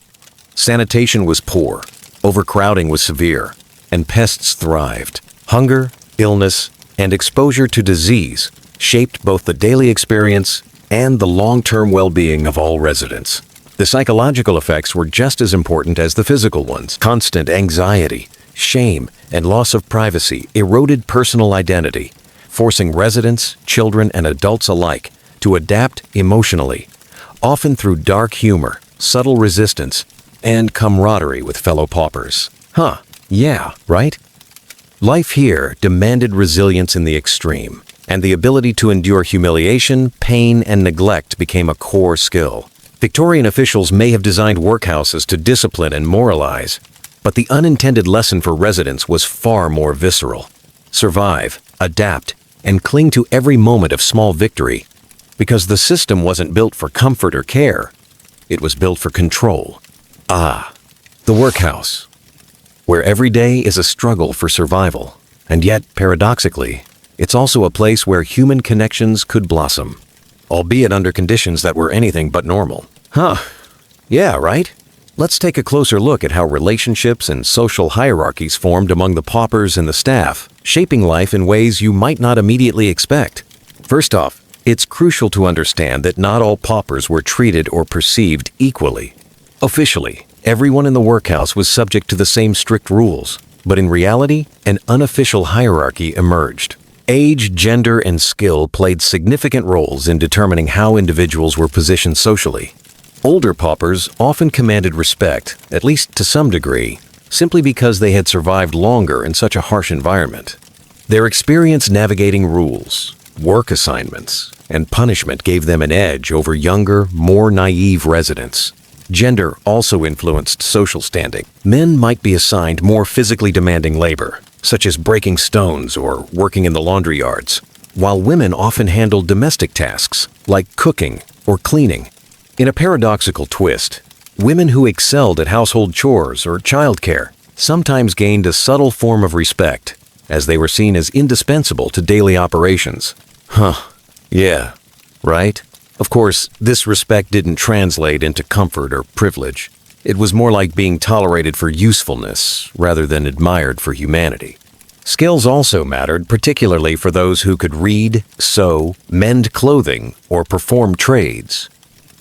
Sanitation was poor, overcrowding was severe, and pests thrived. Hunger, illness, and exposure to disease shaped both the daily experience and the long-term well-being of all residents. The psychological effects were just as important as the physical ones. Constant anxiety, shame, and loss of privacy eroded personal identity, forcing residents, children, and adults alike to adapt emotionally, often through dark humor, subtle resistance, and camaraderie with fellow paupers. Yeah, right? Life here demanded resilience in the extreme, and the ability to endure humiliation, pain, and neglect became a core skill. Victorian officials may have designed workhouses to discipline and moralize, but the unintended lesson for residents was far more visceral. Survive, adapt, and cling to every moment of small victory, because the system wasn't built for comfort or care. It was built for control. The workhouse, where every day is a struggle for survival, and yet, paradoxically, it's also a place where human connections could blossom, albeit under conditions that were anything but normal. Yeah, right? Let's take a closer look at how relationships and social hierarchies formed among the paupers and the staff, shaping life in ways you might not immediately expect. First off, It's crucial to understand that not all paupers were treated or perceived equally. Officially, everyone in the workhouse was subject to the same strict rules, but in reality, an unofficial hierarchy emerged. Age, gender, and skill played significant roles in determining how individuals were positioned socially. Older paupers often commanded respect, at least to some degree, simply because they had survived longer in such a harsh environment. Their experience navigating rules, work assignments, and punishment gave them an edge over younger, more naive residents. Gender also influenced social standing. Men might be assigned more physically demanding labor, such as breaking stones or working in the laundry yards, while women often handled domestic tasks, like cooking or cleaning. In a paradoxical twist, women who excelled at household chores or childcare sometimes gained a subtle form of respect, as they were seen as indispensable to daily operations. Yeah, right? Of course, this respect didn't translate into comfort or privilege. It was more like being tolerated for usefulness rather than admired for humanity. Skills also mattered, particularly for those who could read, sew, mend clothing, or perform trades.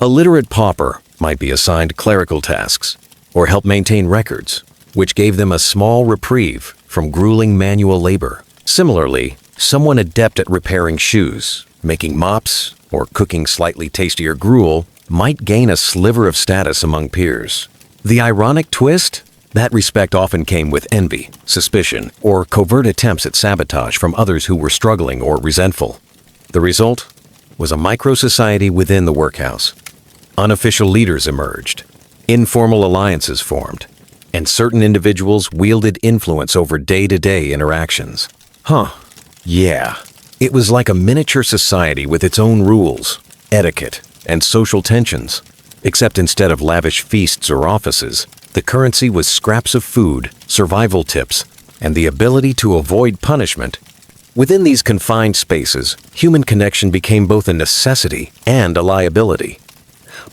A literate pauper might be assigned clerical tasks or help maintain records, which gave them a small reprieve from grueling manual labor. Similarly, someone adept at repairing shoes, making mops, or cooking slightly tastier gruel might gain a sliver of status among peers. The ironic twist? That respect often came with envy, suspicion, or covert attempts at sabotage from others who were struggling or resentful. The result was a micro-society within the workhouse. Unofficial leaders emerged, informal alliances formed, and certain individuals wielded influence over day-to-day interactions. Yeah. It was like a miniature society with its own rules, etiquette, and social tensions. Except instead of lavish feasts or offices, the currency was scraps of food, survival tips, and the ability to avoid punishment. Within these confined spaces, human connection became both a necessity and a liability.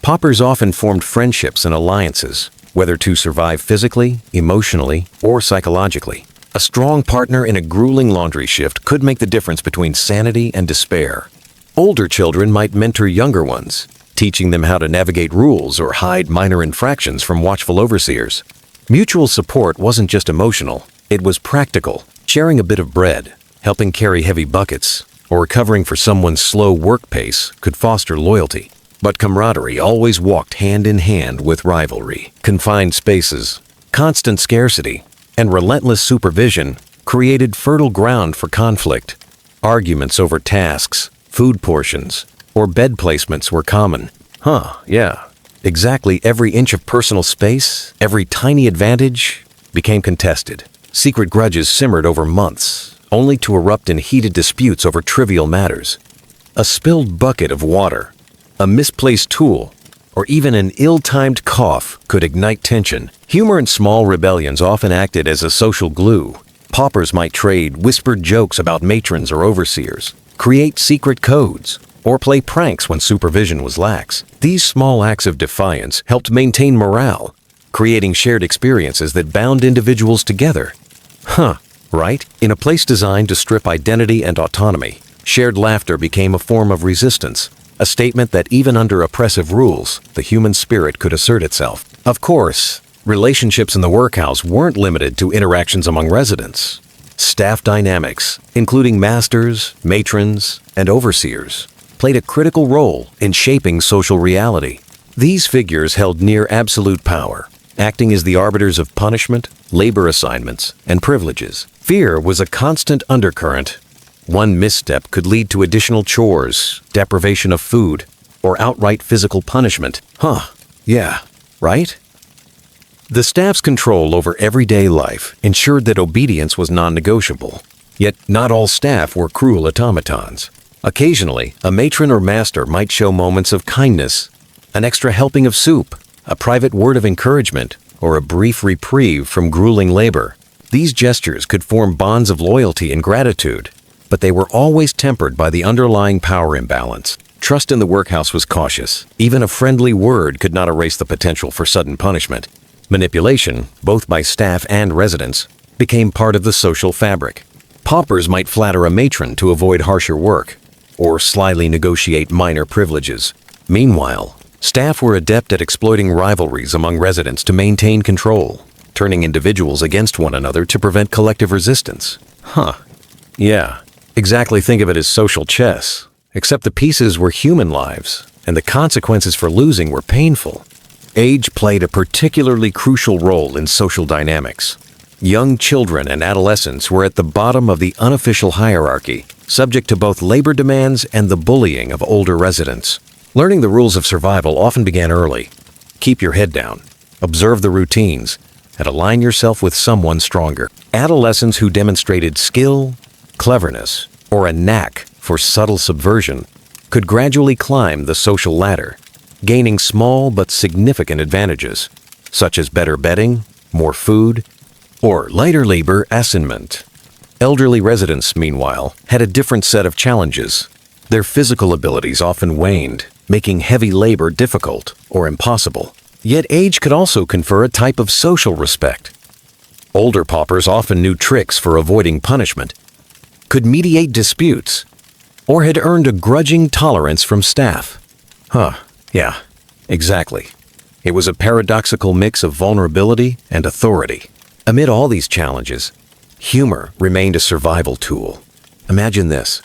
Paupers often formed friendships and alliances, whether to survive physically, emotionally, or psychologically. A strong partner in a grueling laundry shift could make the difference between sanity and despair. Older children might mentor younger ones, teaching them how to navigate rules or hide minor infractions from watchful overseers. Mutual support wasn't just emotional, it was practical. Sharing a bit of bread, helping carry heavy buckets, or covering for someone's slow work pace could foster loyalty. But camaraderie always walked hand in hand with rivalry. Confined spaces, constant scarcity, and relentless supervision created fertile ground for conflict. Arguments over tasks, food portions, or bed placements were common. Yeah. Exactly every inch of personal space, every tiny advantage, became contested. Secret grudges simmered over months, only to erupt in heated disputes over trivial matters. A spilled bucket of water, a misplaced tool, or even an ill-timed cough could ignite tension. Humor and small rebellions often acted as a social glue. Paupers might trade whispered jokes about matrons or overseers, create secret codes, or play pranks when supervision was lax. These small acts of defiance helped maintain morale, creating shared experiences that bound individuals together. Right? In a place designed to strip identity and autonomy, shared laughter became a form of resistance. A statement that even under oppressive rules, the human spirit could assert itself. Of course, relationships in the workhouse weren't limited to interactions among residents. Staff dynamics, including masters, matrons, and overseers, played a critical role in shaping social reality. These figures held near absolute power, acting as the arbiters of punishment, labor assignments, and privileges. Fear was a constant undercurrent. One misstep could lead to additional chores, deprivation of food, or outright physical punishment. Yeah, right? The staff's control over everyday life ensured that obedience was non-negotiable. Yet not all staff were cruel automatons. Occasionally, a matron or master might show moments of kindness, an extra helping of soup, a private word of encouragement, or a brief reprieve from grueling labor. These gestures could form bonds of loyalty and gratitude, but they were always tempered by the underlying power imbalance. Trust in the workhouse was cautious. Even a friendly word could not erase the potential for sudden punishment. Manipulation, both by staff and residents, became part of the social fabric. Paupers might flatter a matron to avoid harsher work, or slyly negotiate minor privileges. Meanwhile, staff were adept at exploiting rivalries among residents to maintain control, turning individuals against one another to prevent collective resistance. Yeah, exactly, think of it as social chess, except the pieces were human lives, and the consequences for losing were painful. Age played a particularly crucial role in social dynamics. Young children and adolescents were at the bottom of the unofficial hierarchy, subject to both labor demands and the bullying of older residents. Learning the rules of survival often began early. Keep your head down, observe the routines, and align yourself with someone stronger. Adolescents who demonstrated skill, cleverness, or a knack for subtle subversion could gradually climb the social ladder, gaining small but significant advantages, such as better bedding, more food, or lighter labor assignment. Elderly residents, meanwhile, had a different set of challenges. Their physical abilities often waned, making heavy labor difficult or impossible. Yet age could also confer a type of social respect. Older paupers often knew tricks for avoiding punishment, could mediate disputes, or had earned a grudging tolerance from staff. Yeah, exactly. It was a paradoxical mix of vulnerability and authority. Amid all these challenges, humor remained a survival tool. Imagine this.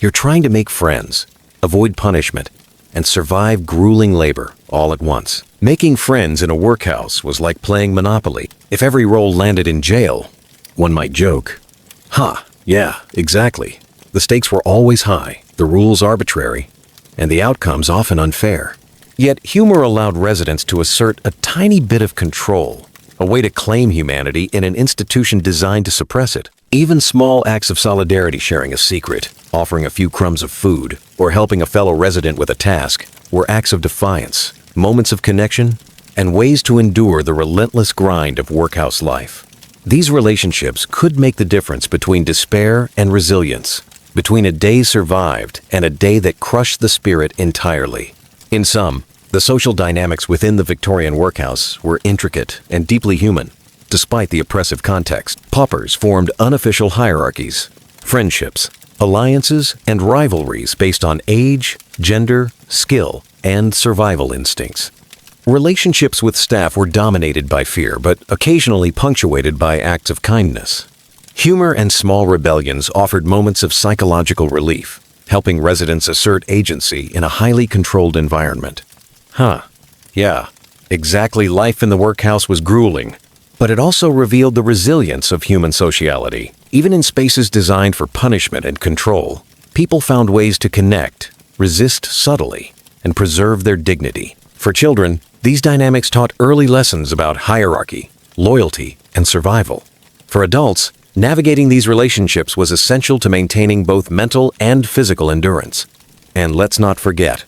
You're trying to make friends, avoid punishment, and survive grueling labor all at once. Making friends in a workhouse was like playing Monopoly. If every roll landed in jail, one might joke. Yeah, exactly. The stakes were always high, the rules arbitrary, and the outcomes often unfair. Yet humor allowed residents to assert a tiny bit of control, a way to claim humanity in an institution designed to suppress it. Even small acts of solidarity, sharing a secret, offering a few crumbs of food, or helping a fellow resident with a task, were acts of defiance, moments of connection, and ways to endure the relentless grind of workhouse life. These relationships could make the difference between despair and resilience, between a day survived and a day that crushed the spirit entirely. In sum, the social dynamics within the Victorian workhouse were intricate and deeply human. Despite the oppressive context, paupers formed unofficial hierarchies, friendships, alliances, and rivalries based on age, gender, skill, and survival instincts. Relationships with staff were dominated by fear, but occasionally punctuated by acts of kindness. Humor and small rebellions offered moments of psychological relief, helping residents assert agency in a highly controlled environment. Yeah, exactly, life in the workhouse was grueling, but it also revealed the resilience of human sociality. Even in spaces designed for punishment and control, people found ways to connect, resist subtly, and preserve their dignity. For children, these dynamics taught early lessons about hierarchy, loyalty, and survival. For adults, navigating these relationships was essential to maintaining both mental and physical endurance. And let's not forget,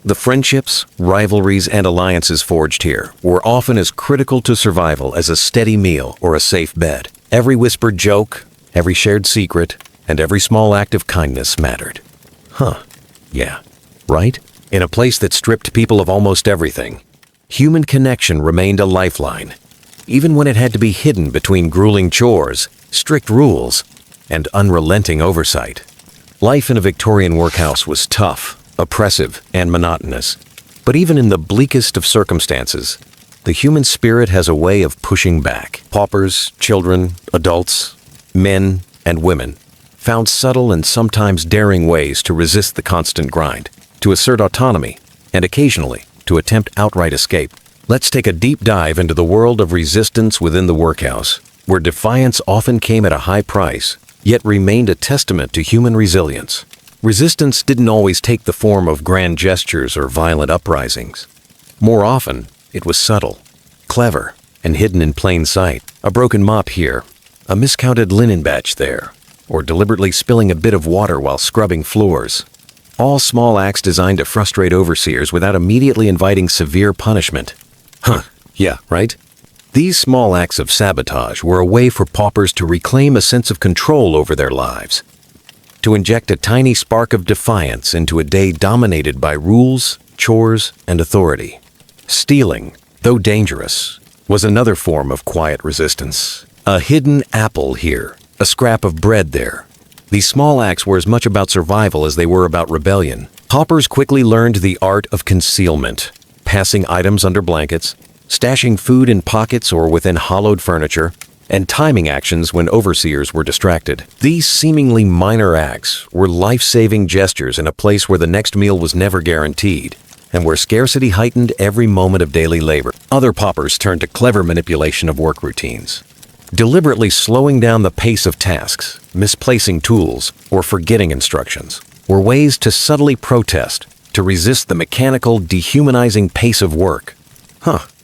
the friendships, rivalries, and alliances forged here were often as critical to survival as a steady meal or a safe bed. Every whispered joke, every shared secret, and every small act of kindness mattered. Yeah, right? In a place that stripped people of almost everything, human connection remained a lifeline, even when it had to be hidden between grueling chores, strict rules, and unrelenting oversight. Life in a Victorian workhouse was tough, oppressive, and monotonous. But even in the bleakest of circumstances, the human spirit has a way of pushing back. Paupers, children, adults, men, and women found subtle and sometimes daring ways to resist the constant grind, to assert autonomy, and occasionally to attempt outright escape. Let's take a deep dive into the world of resistance within the workhouse, where defiance often came at a high price, yet remained a testament to human resilience. Resistance didn't always take the form of grand gestures or violent uprisings. More often, it was subtle, clever, and hidden in plain sight. A broken mop here, a miscounted linen batch there, or deliberately spilling a bit of water while scrubbing floors. All small acts designed to frustrate overseers without immediately inviting severe punishment. Yeah, right? These small acts of sabotage were a way for paupers to reclaim a sense of control over their lives, to inject a tiny spark of defiance into a day dominated by rules, chores, and authority. Stealing, though dangerous, was another form of quiet resistance. A hidden apple here, a scrap of bread there, These small acts were as much about survival as they were about rebellion. Paupers quickly learned the art of concealment, passing items under blankets, stashing food in pockets or within hollowed furniture, and timing actions when overseers were distracted. These seemingly minor acts were life-saving gestures in a place where the next meal was never guaranteed, and where scarcity heightened every moment of daily labor. Other paupers turned to clever manipulation of work routines, deliberately slowing down the pace of tasks, misplacing tools, or forgetting instructions, were ways to subtly protest, to resist the mechanical, dehumanizing pace of work.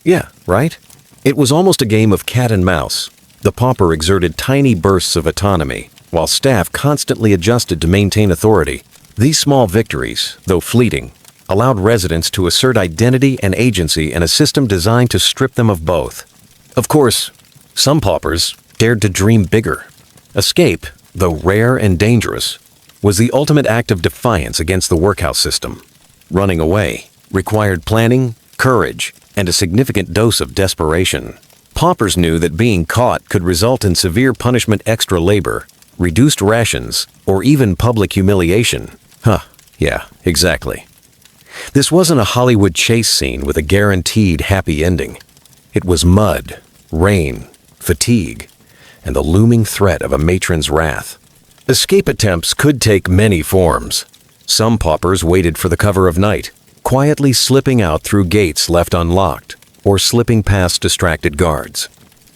Yeah, right? It was almost a game of cat and mouse. The pauper exerted tiny bursts of autonomy, while staff constantly adjusted to maintain authority. These small victories, though fleeting, allowed residents to assert identity and agency in a system designed to strip them of both. Of course, some paupers dared to dream bigger. Escape, though rare and dangerous, was the ultimate act of defiance against the workhouse system. Running away required planning, courage, and a significant dose of desperation. Paupers knew that being caught could result in severe punishment, extra labor, reduced rations, or even public humiliation. Yeah, exactly. This wasn't a Hollywood chase scene with a guaranteed happy ending. It was mud, rain, fatigue, and the looming threat of a matron's wrath. Escape attempts could take many forms. Some paupers waited for the cover of night, quietly slipping out through gates left unlocked, or slipping past distracted guards.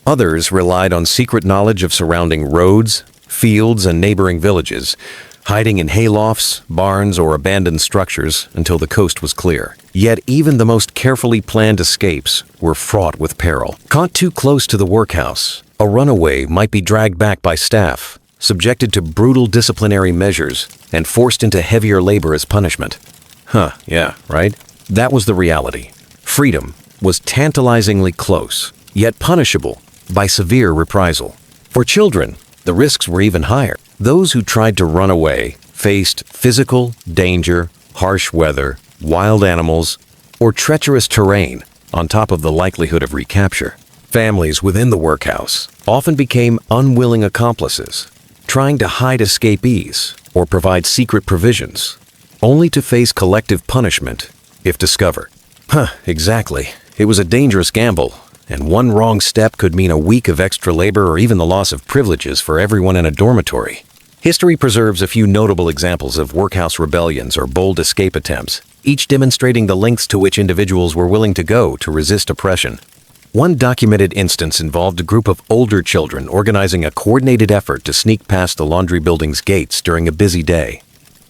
Others relied on secret knowledge of surrounding roads, fields, and neighboring villages, hiding in haylofts, barns, or abandoned structures until the coast was clear. Yet even the most carefully planned escapes were fraught with peril. Caught too close to the workhouse, a runaway might be dragged back by staff, subjected to brutal disciplinary measures, and forced into heavier labor as punishment. Yeah, right? That was the reality. Freedom was tantalizingly close, yet punishable by severe reprisal. For children, the risks were even higher. Those who tried to run away faced physical danger, harsh weather, wild animals, or treacherous terrain on top of the likelihood of recapture. Families within the workhouse often became unwilling accomplices, trying to hide escapees or provide secret provisions, only to face collective punishment if discovered. Exactly. It was a dangerous gamble, and one wrong step could mean a week of extra labor or even the loss of privileges for everyone in a dormitory. History preserves a few notable examples of workhouse rebellions or bold escape attempts, each demonstrating the lengths to which individuals were willing to go to resist oppression. One documented instance involved a group of older children organizing a coordinated effort to sneak past the laundry building's gates during a busy day.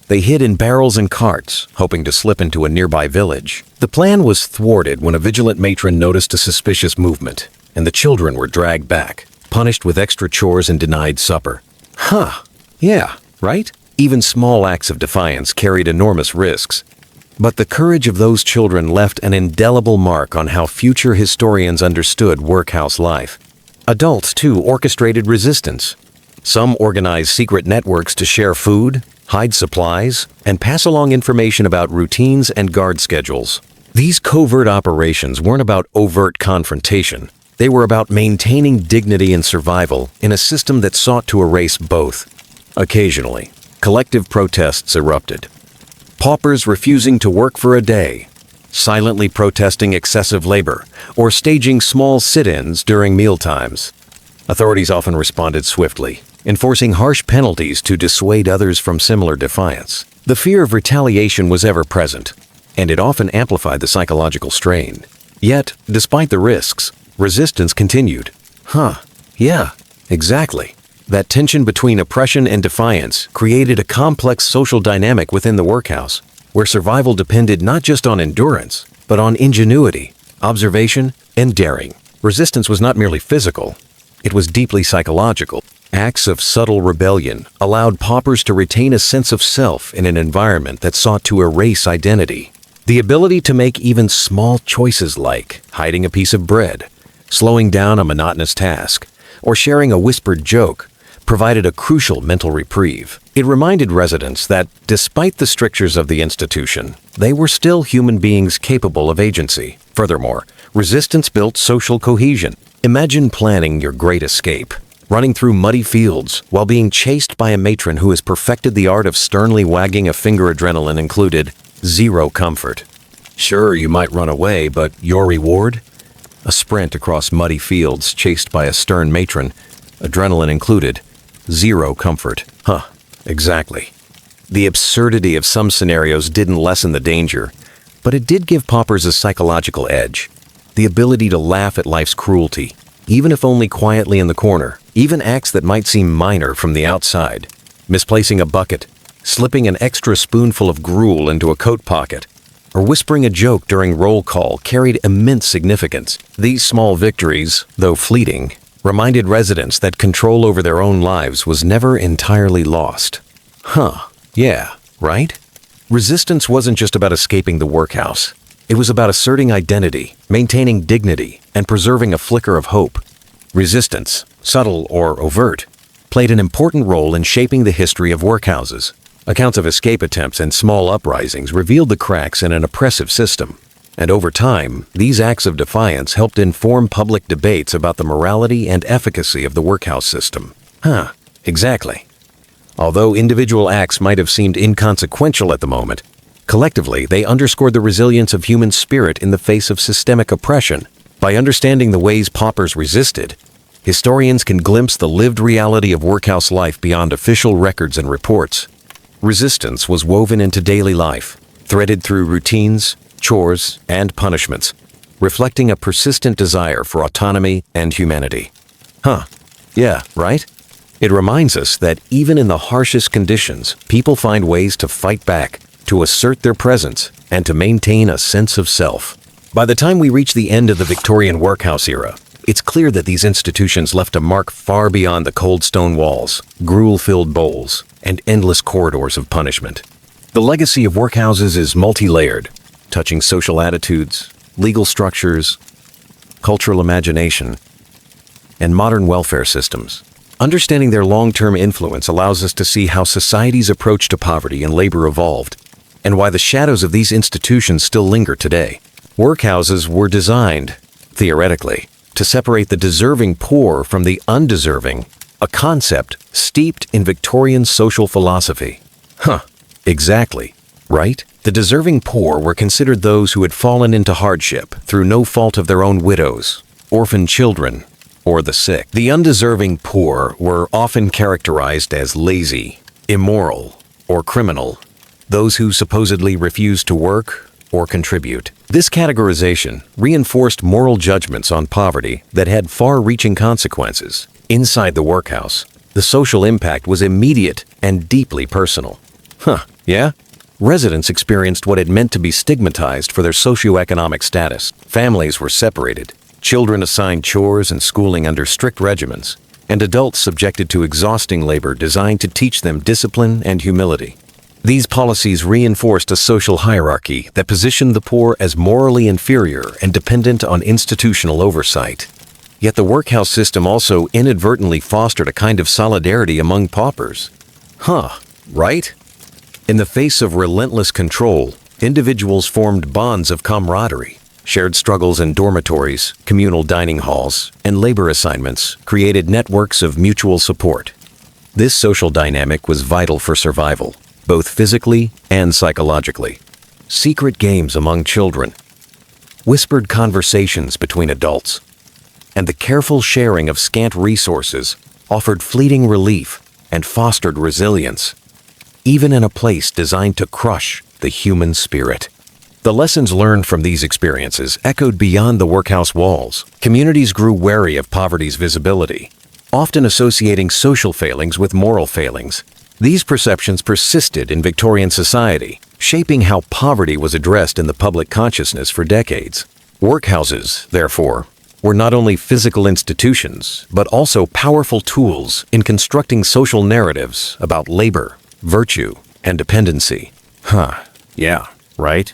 They hid in barrels and carts, hoping to slip into a nearby village. The plan was thwarted when a vigilant matron noticed a suspicious movement, and the children were dragged back, punished with extra chores and denied supper. Yeah, right? Even small acts of defiance carried enormous risks. But the courage of those children left an indelible mark on how future historians understood workhouse life. Adults, too, orchestrated resistance. Some organized secret networks to share food, hide supplies, and pass along information about routines and guard schedules. These covert operations weren't about overt confrontation. They were about maintaining dignity and survival in a system that sought to erase both. Occasionally, collective protests erupted. Paupers refusing to work for a day, silently protesting excessive labor, or staging small sit-ins during mealtimes. Authorities often responded swiftly, enforcing harsh penalties to dissuade others from similar defiance. The fear of retaliation was ever present, and it often amplified the psychological strain. Yet, despite the risks, resistance continued. Yeah, exactly. That tension between oppression and defiance created a complex social dynamic within the workhouse, where survival depended not just on endurance, but on ingenuity, observation, and daring. Resistance was not merely physical, it was deeply psychological. Acts of subtle rebellion allowed paupers to retain a sense of self in an environment that sought to erase identity. The ability to make even small choices like hiding a piece of bread, slowing down a monotonous task, or sharing a whispered joke provided a crucial mental reprieve. It reminded residents that, despite the strictures of the institution, they were still human beings capable of agency. Furthermore, resistance built social cohesion. Imagine planning your great escape, running through muddy fields while being chased by a matron who has perfected the art of sternly wagging a finger. Adrenaline included, zero comfort. Sure, you might run away, but your reward? A sprint across muddy fields chased by a stern matron. Adrenaline included, zero comfort. Huh, exactly. The absurdity of some scenarios didn't lessen the danger, but it did give paupers a psychological edge. The ability to laugh at life's cruelty, even if only quietly in the corner, even acts that might seem minor from the outside. Misplacing a bucket, slipping an extra spoonful of gruel into a coat pocket, or whispering a joke during roll call carried immense significance. These small victories, though fleeting, reminded residents that control over their own lives was never entirely lost. Huh, yeah, right? Resistance wasn't just about escaping the workhouse. It was about asserting identity, maintaining dignity, and preserving a flicker of hope. Resistance, subtle or overt, played an important role in shaping the history of workhouses. Accounts of escape attempts and small uprisings revealed the cracks in an oppressive system. And over time, these acts of defiance helped inform public debates about the morality and efficacy of the workhouse system. Huh, exactly. Although individual acts might have seemed inconsequential at the moment, collectively they underscored the resilience of human spirit in the face of systemic oppression. By understanding the ways paupers resisted, historians can glimpse the lived reality of workhouse life beyond official records and reports. Resistance was woven into daily life, threaded through routines, chores, and punishments, reflecting a persistent desire for autonomy and humanity. Huh, yeah, right? It reminds us that even in the harshest conditions, people find ways to fight back, to assert their presence, and to maintain a sense of self. By the time we reach the end of the Victorian workhouse era, it's clear that these institutions left a mark far beyond the cold stone walls, gruel-filled bowls, and endless corridors of punishment. The legacy of workhouses is multi-layered, touching social attitudes, legal structures, cultural imagination, and modern welfare systems. Understanding their long-term influence allows us to see how society's approach to poverty and labor evolved, and why the shadows of these institutions still linger today. Workhouses were designed, theoretically, to separate the deserving poor from the undeserving, a concept steeped in Victorian social philosophy. Huh, exactly, right? The deserving poor were considered those who had fallen into hardship through no fault of their own, widows, orphan children, or the sick. The undeserving poor were often characterized as lazy, immoral, or criminal, those who supposedly refused to work or contribute. This categorization reinforced moral judgments on poverty that had far-reaching consequences. Inside the workhouse, the social impact was immediate and deeply personal. Huh, yeah? Residents experienced what it meant to be stigmatized for their socioeconomic status. Families were separated, children assigned chores and schooling under strict regimens, and adults subjected to exhausting labor designed to teach them discipline and humility. These policies reinforced a social hierarchy that positioned the poor as morally inferior and dependent on institutional oversight. Yet the workhouse system also inadvertently fostered a kind of solidarity among paupers. Huh, right? In the face of relentless control, individuals formed bonds of camaraderie. Shared struggles in dormitories, communal dining halls, and labor assignments created networks of mutual support. This social dynamic was vital for survival, both physically and psychologically. Secret games among children, whispered conversations between adults, and the careful sharing of scant resources offered fleeting relief and fostered resilience, even in a place designed to crush the human spirit. The lessons learned from these experiences echoed beyond the workhouse walls. Communities grew wary of poverty's visibility, often associating social failings with moral failings. These perceptions persisted in Victorian society, shaping how poverty was addressed in the public consciousness for decades. Workhouses, therefore, were not only physical institutions, but also powerful tools in constructing social narratives about labor, virtue, and dependency. Huh, yeah, right?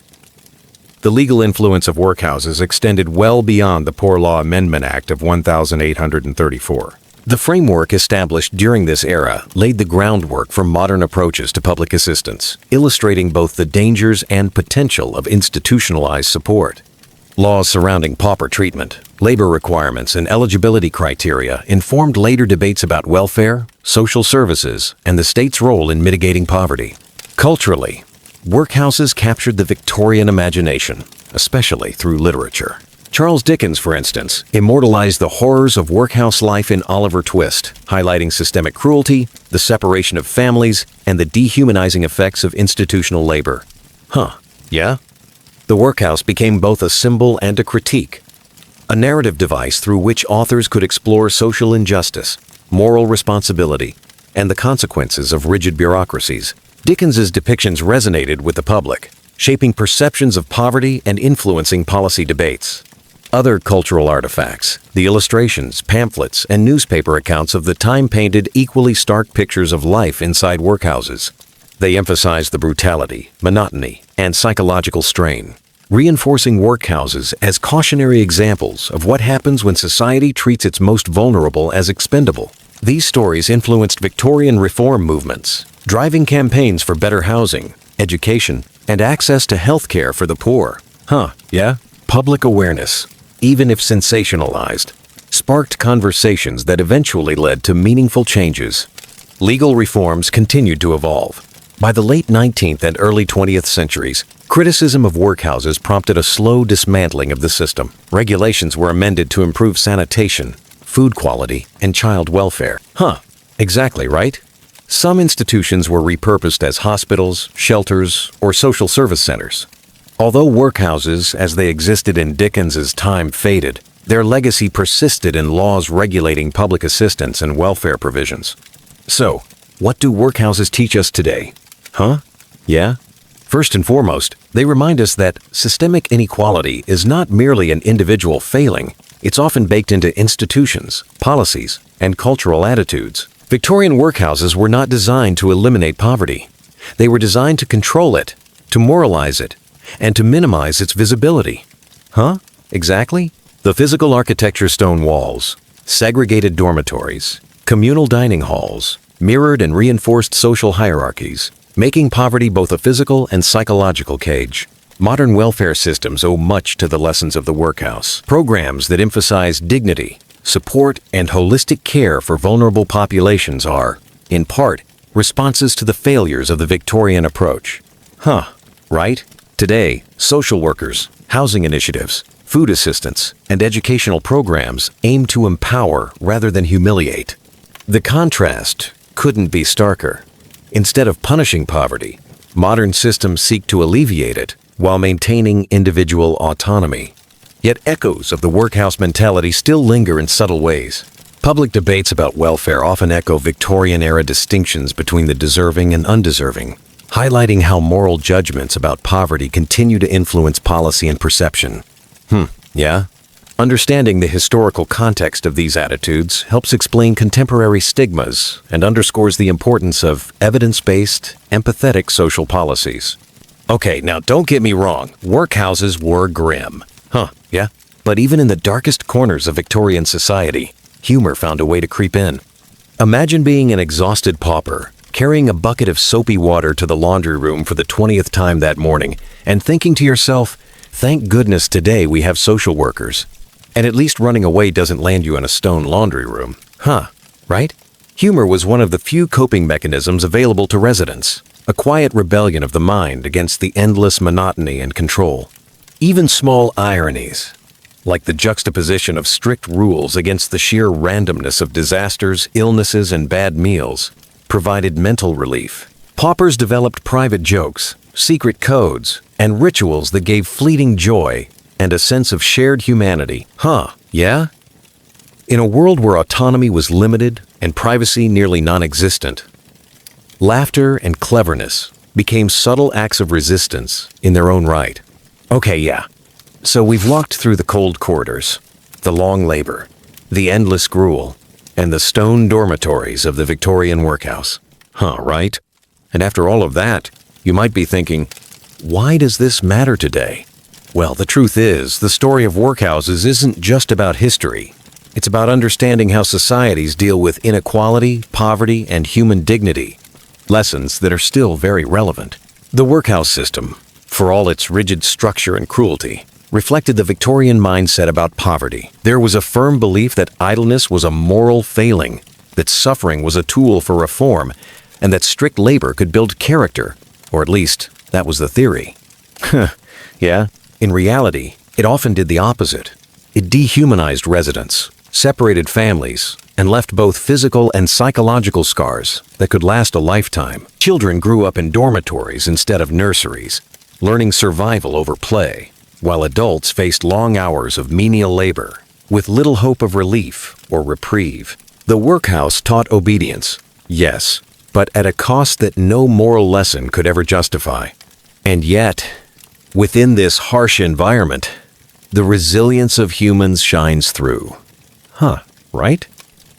The legal influence of workhouses extended well beyond the Poor Law Amendment Act of 1834. The framework established during this era laid the groundwork for modern approaches to public assistance, illustrating both the dangers and potential of institutionalized support. Laws surrounding pauper treatment, Labor requirements and eligibility criteria informed later debates about welfare, social services, and the state's role in mitigating poverty. Culturally, workhouses captured the Victorian imagination, especially through literature. Charles Dickens, for instance, immortalized the horrors of workhouse life in Oliver Twist, highlighting systemic cruelty, the separation of families, and the dehumanizing effects of institutional labor. Huh, yeah? The workhouse became both a symbol and a critique, a narrative device through which authors could explore social injustice, moral responsibility, and the consequences of rigid bureaucracies. Dickens's depictions resonated with the public, shaping perceptions of poverty and influencing policy debates. Other cultural artifacts, the illustrations, pamphlets, and newspaper accounts of the time painted equally stark pictures of life inside workhouses. They emphasized the brutality, monotony, and psychological strain, reinforcing workhouses as cautionary examples of what happens when society treats its most vulnerable as expendable. These stories influenced Victorian reform movements, driving campaigns for better housing, education, and access to health care for the poor. Yeah? Public awareness, even if sensationalized, sparked conversations that eventually led to meaningful changes. Legal reforms continued to evolve. By the late 19th and early 20th centuries, criticism of workhouses prompted a slow dismantling of the system. Regulations were amended to improve sanitation, food quality, and child welfare. Exactly right. Some institutions were repurposed as hospitals, shelters, or social service centers. Although workhouses, as they existed in Dickens's time, faded, their legacy persisted in laws regulating public assistance and welfare provisions. So, what do workhouses teach us today? Yeah? First and foremost, they remind us that systemic inequality is not merely an individual failing, it's often baked into institutions, policies, and cultural attitudes. Victorian workhouses were not designed to eliminate poverty. They were designed to control it, to moralize it, and to minimize its visibility. Exactly? The physical architecture: stone walls, segregated dormitories, communal dining halls, mirrored and reinforced social hierarchies, making poverty both a physical and psychological cage. Modern welfare systems owe much to the lessons of the workhouse. Programs that emphasize dignity, support, and holistic care for vulnerable populations are, in part, responses to the failures of the Victorian approach. Right? Today, social workers, housing initiatives, food assistance, and educational programs aim to empower rather than humiliate. The contrast couldn't be starker. Instead of punishing poverty, modern systems seek to alleviate it while maintaining individual autonomy. Yet echoes of the workhouse mentality still linger in subtle ways. Public debates about welfare often echo Victorian-era distinctions between the deserving and undeserving, highlighting how moral judgments about poverty continue to influence policy and perception. Yeah? Understanding the historical context of these attitudes helps explain contemporary stigmas and underscores the importance of evidence-based, empathetic social policies. Okay, now don't get me wrong, workhouses were grim. Yeah? But even in the darkest corners of Victorian society, humor found a way to creep in. Imagine being an exhausted pauper, carrying a bucket of soapy water to the laundry room for the 20th time that morning, and thinking to yourself, thank goodness today we have social workers. And at least running away doesn't land you in a stone laundry room. Right? Humor was one of the few coping mechanisms available to residents, a quiet rebellion of the mind against the endless monotony and control. Even small ironies, like the juxtaposition of strict rules against the sheer randomness of disasters, illnesses, and bad meals, provided mental relief. Paupers developed private jokes, secret codes, and rituals that gave fleeting joy and a sense of shared humanity. Yeah? In a world where autonomy was limited and privacy nearly non-existent, laughter and cleverness became subtle acts of resistance in their own right. Okay, yeah. So we've walked through the cold corridors, the long labor, the endless gruel, and the stone dormitories of the Victorian workhouse. Right? And after all of that, you might be thinking, why does this matter today? Well, the truth is, the story of workhouses isn't just about history. It's about understanding how societies deal with inequality, poverty, and human dignity. Lessons that are still very relevant. The workhouse system, for all its rigid structure and cruelty, reflected the Victorian mindset about poverty. There was a firm belief that idleness was a moral failing, that suffering was a tool for reform, and that strict labor could build character, or at least that was the theory. Yeah, in reality, it often did the opposite. It dehumanized residents, separated families, and left both physical and psychological scars that could last a lifetime. Children grew up in dormitories instead of nurseries, learning survival over play, while adults faced long hours of menial labor, with little hope of relief or reprieve. The workhouse taught obedience, yes, but at a cost that no moral lesson could ever justify. And yet, within this harsh environment, the resilience of humans shines through. Right?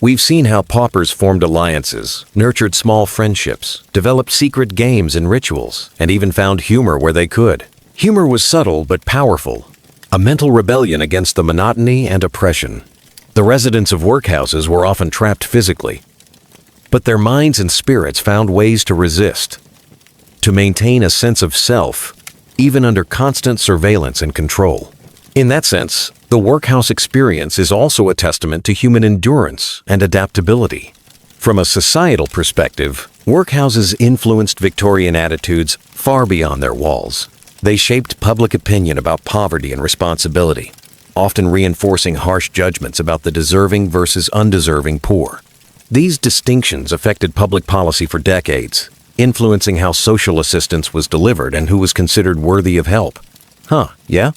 We've seen how paupers formed alliances, nurtured small friendships, developed secret games and rituals, and even found humor where they could. Humor was subtle but powerful, a mental rebellion against the monotony and oppression. The residents of workhouses were often trapped physically, but their minds and spirits found ways to resist, to maintain a sense of self, even under constant surveillance and control. In that sense, the workhouse experience is also a testament to human endurance and adaptability. From a societal perspective, workhouses influenced Victorian attitudes far beyond their walls. They shaped public opinion about poverty and responsibility, often reinforcing harsh judgments about the deserving versus undeserving poor. These distinctions affected public policy for decades, influencing how social assistance was delivered and who was considered worthy of help. Yeah?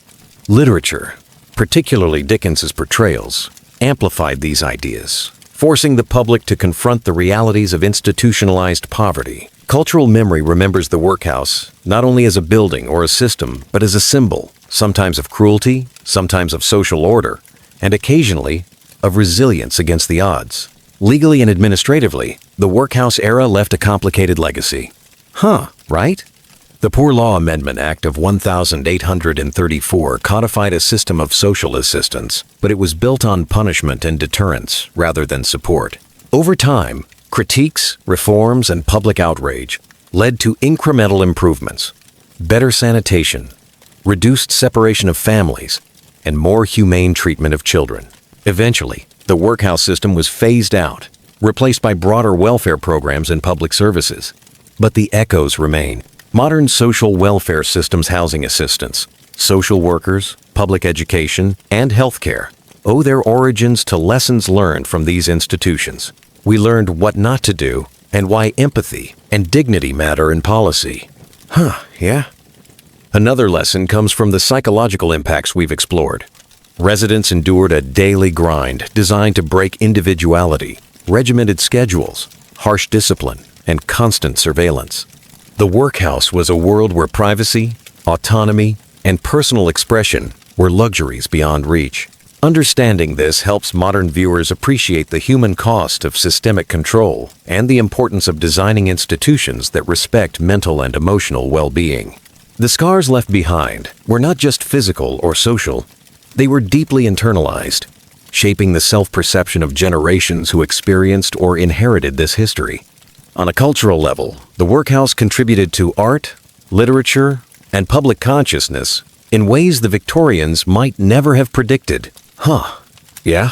Literature, particularly Dickens's portrayals, amplified these ideas, forcing the public to confront the realities of institutionalized poverty. Cultural memory remembers the workhouse not only as a building or a system, but as a symbol, sometimes of cruelty, sometimes of social order, and occasionally of resilience against the odds. Legally and administratively, the workhouse era left a complicated legacy. Right? The Poor Law Amendment Act of 1834 codified a system of social assistance, but it was built on punishment and deterrence rather than support. Over time, critiques, reforms, and public outrage led to incremental improvements, better sanitation, reduced separation of families, and more humane treatment of children. Eventually, the workhouse system was phased out, replaced by broader welfare programs and public services. But the echoes remain. Modern social welfare systems, housing assistance, social workers, public education, and healthcare owe their origins to lessons learned from these institutions. We learned what not to do and why empathy and dignity matter in policy. Yeah? Another lesson comes from the psychological impacts we've explored. Residents endured a daily grind designed to break individuality, regimented schedules, harsh discipline, and constant surveillance. The workhouse was a world where privacy, autonomy, and personal expression were luxuries beyond reach. Understanding this helps modern viewers appreciate the human cost of systemic control and the importance of designing institutions that respect mental and emotional well-being. The scars left behind were not just physical or social, they were deeply internalized, shaping the self-perception of generations who experienced or inherited this history. On a cultural level, the workhouse contributed to art, literature, and public consciousness in ways the Victorians might never have predicted. Yeah?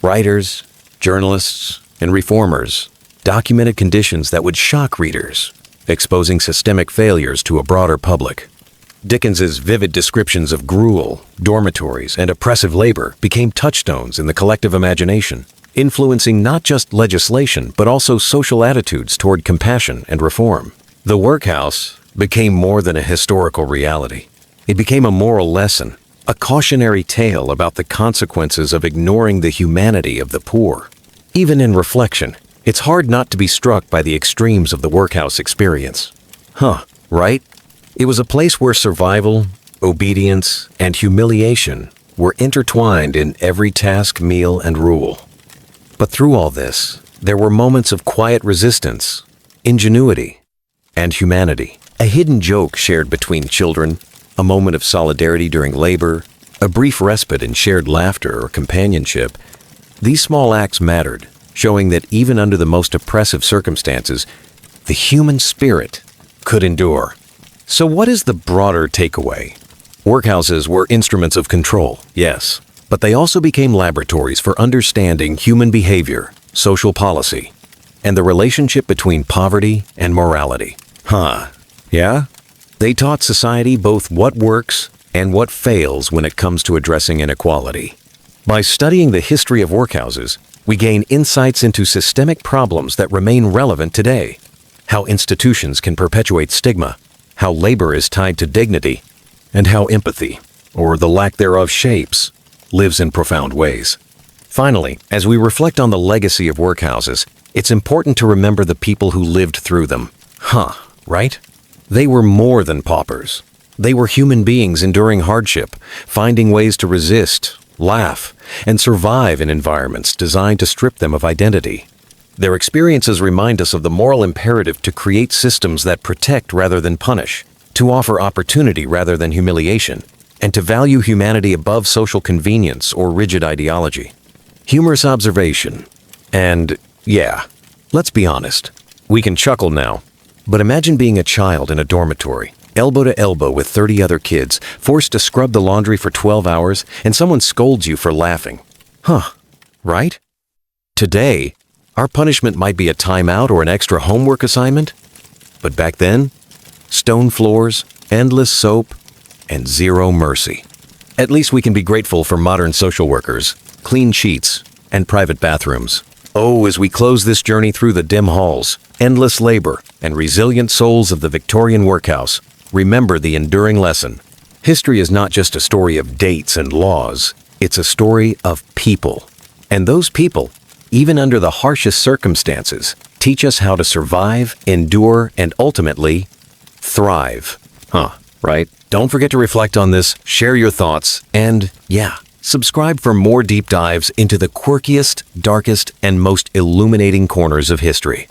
Writers, journalists, and reformers documented conditions that would shock readers, exposing systemic failures to a broader public. Dickens's vivid descriptions of gruel, dormitories, and oppressive labor became touchstones in the collective imagination, influencing not just legislation but also social attitudes toward compassion and reform. The workhouse became more than a historical reality. It became a moral lesson, a cautionary tale about the consequences of ignoring the humanity of the poor. Even in reflection, it's hard not to be struck by the extremes of the workhouse experience. Right? It was a place where survival, obedience, and humiliation were intertwined in every task, meal, and rule. But through all this, there were moments of quiet resistance, ingenuity, and humanity. A hidden joke shared between children, a moment of solidarity during labor, a brief respite in shared laughter or companionship. These small acts mattered, showing that even under the most oppressive circumstances, the human spirit could endure. So what is the broader takeaway? Workhouses were instruments of control, yes, but they also became laboratories for understanding human behavior, social policy, and the relationship between poverty and morality. Yeah? They taught society both what works and what fails when it comes to addressing inequality. By studying the history of workhouses, we gain insights into systemic problems that remain relevant today. How institutions can perpetuate stigma, how labor is tied to dignity, and how empathy, or the lack thereof shapes, lives in profound ways. Finally, as we reflect on the legacy of workhouses, it's important to remember the people who lived through them. Right? They were more than paupers. They were human beings enduring hardship, finding ways to resist, laugh, and survive in environments designed to strip them of identity. Their experiences remind us of the moral imperative to create systems that protect rather than punish, to offer opportunity rather than humiliation, and to value humanity above social convenience or rigid ideology. Humorous observation. And, yeah, let's be honest. We can chuckle now. But imagine being a child in a dormitory, elbow to elbow with 30 other kids, forced to scrub the laundry for 12 hours, and someone scolds you for laughing. Right? Today, our punishment might be a timeout or an extra homework assignment. But back then, stone floors, endless soap, and zero mercy. At least we can be grateful for modern social workers, clean sheets, and private bathrooms. Oh, as we close this journey through the dim halls, endless labor, and resilient souls of the Victorian workhouse, remember the enduring lesson. History is not just a story of dates and laws, it's a story of people. And those people, even under the harshest circumstances, teach us how to survive, endure, and ultimately, thrive. Right? Don't forget to reflect on this, share your thoughts, and, subscribe for more deep dives into the quirkiest, darkest, and most illuminating corners of history.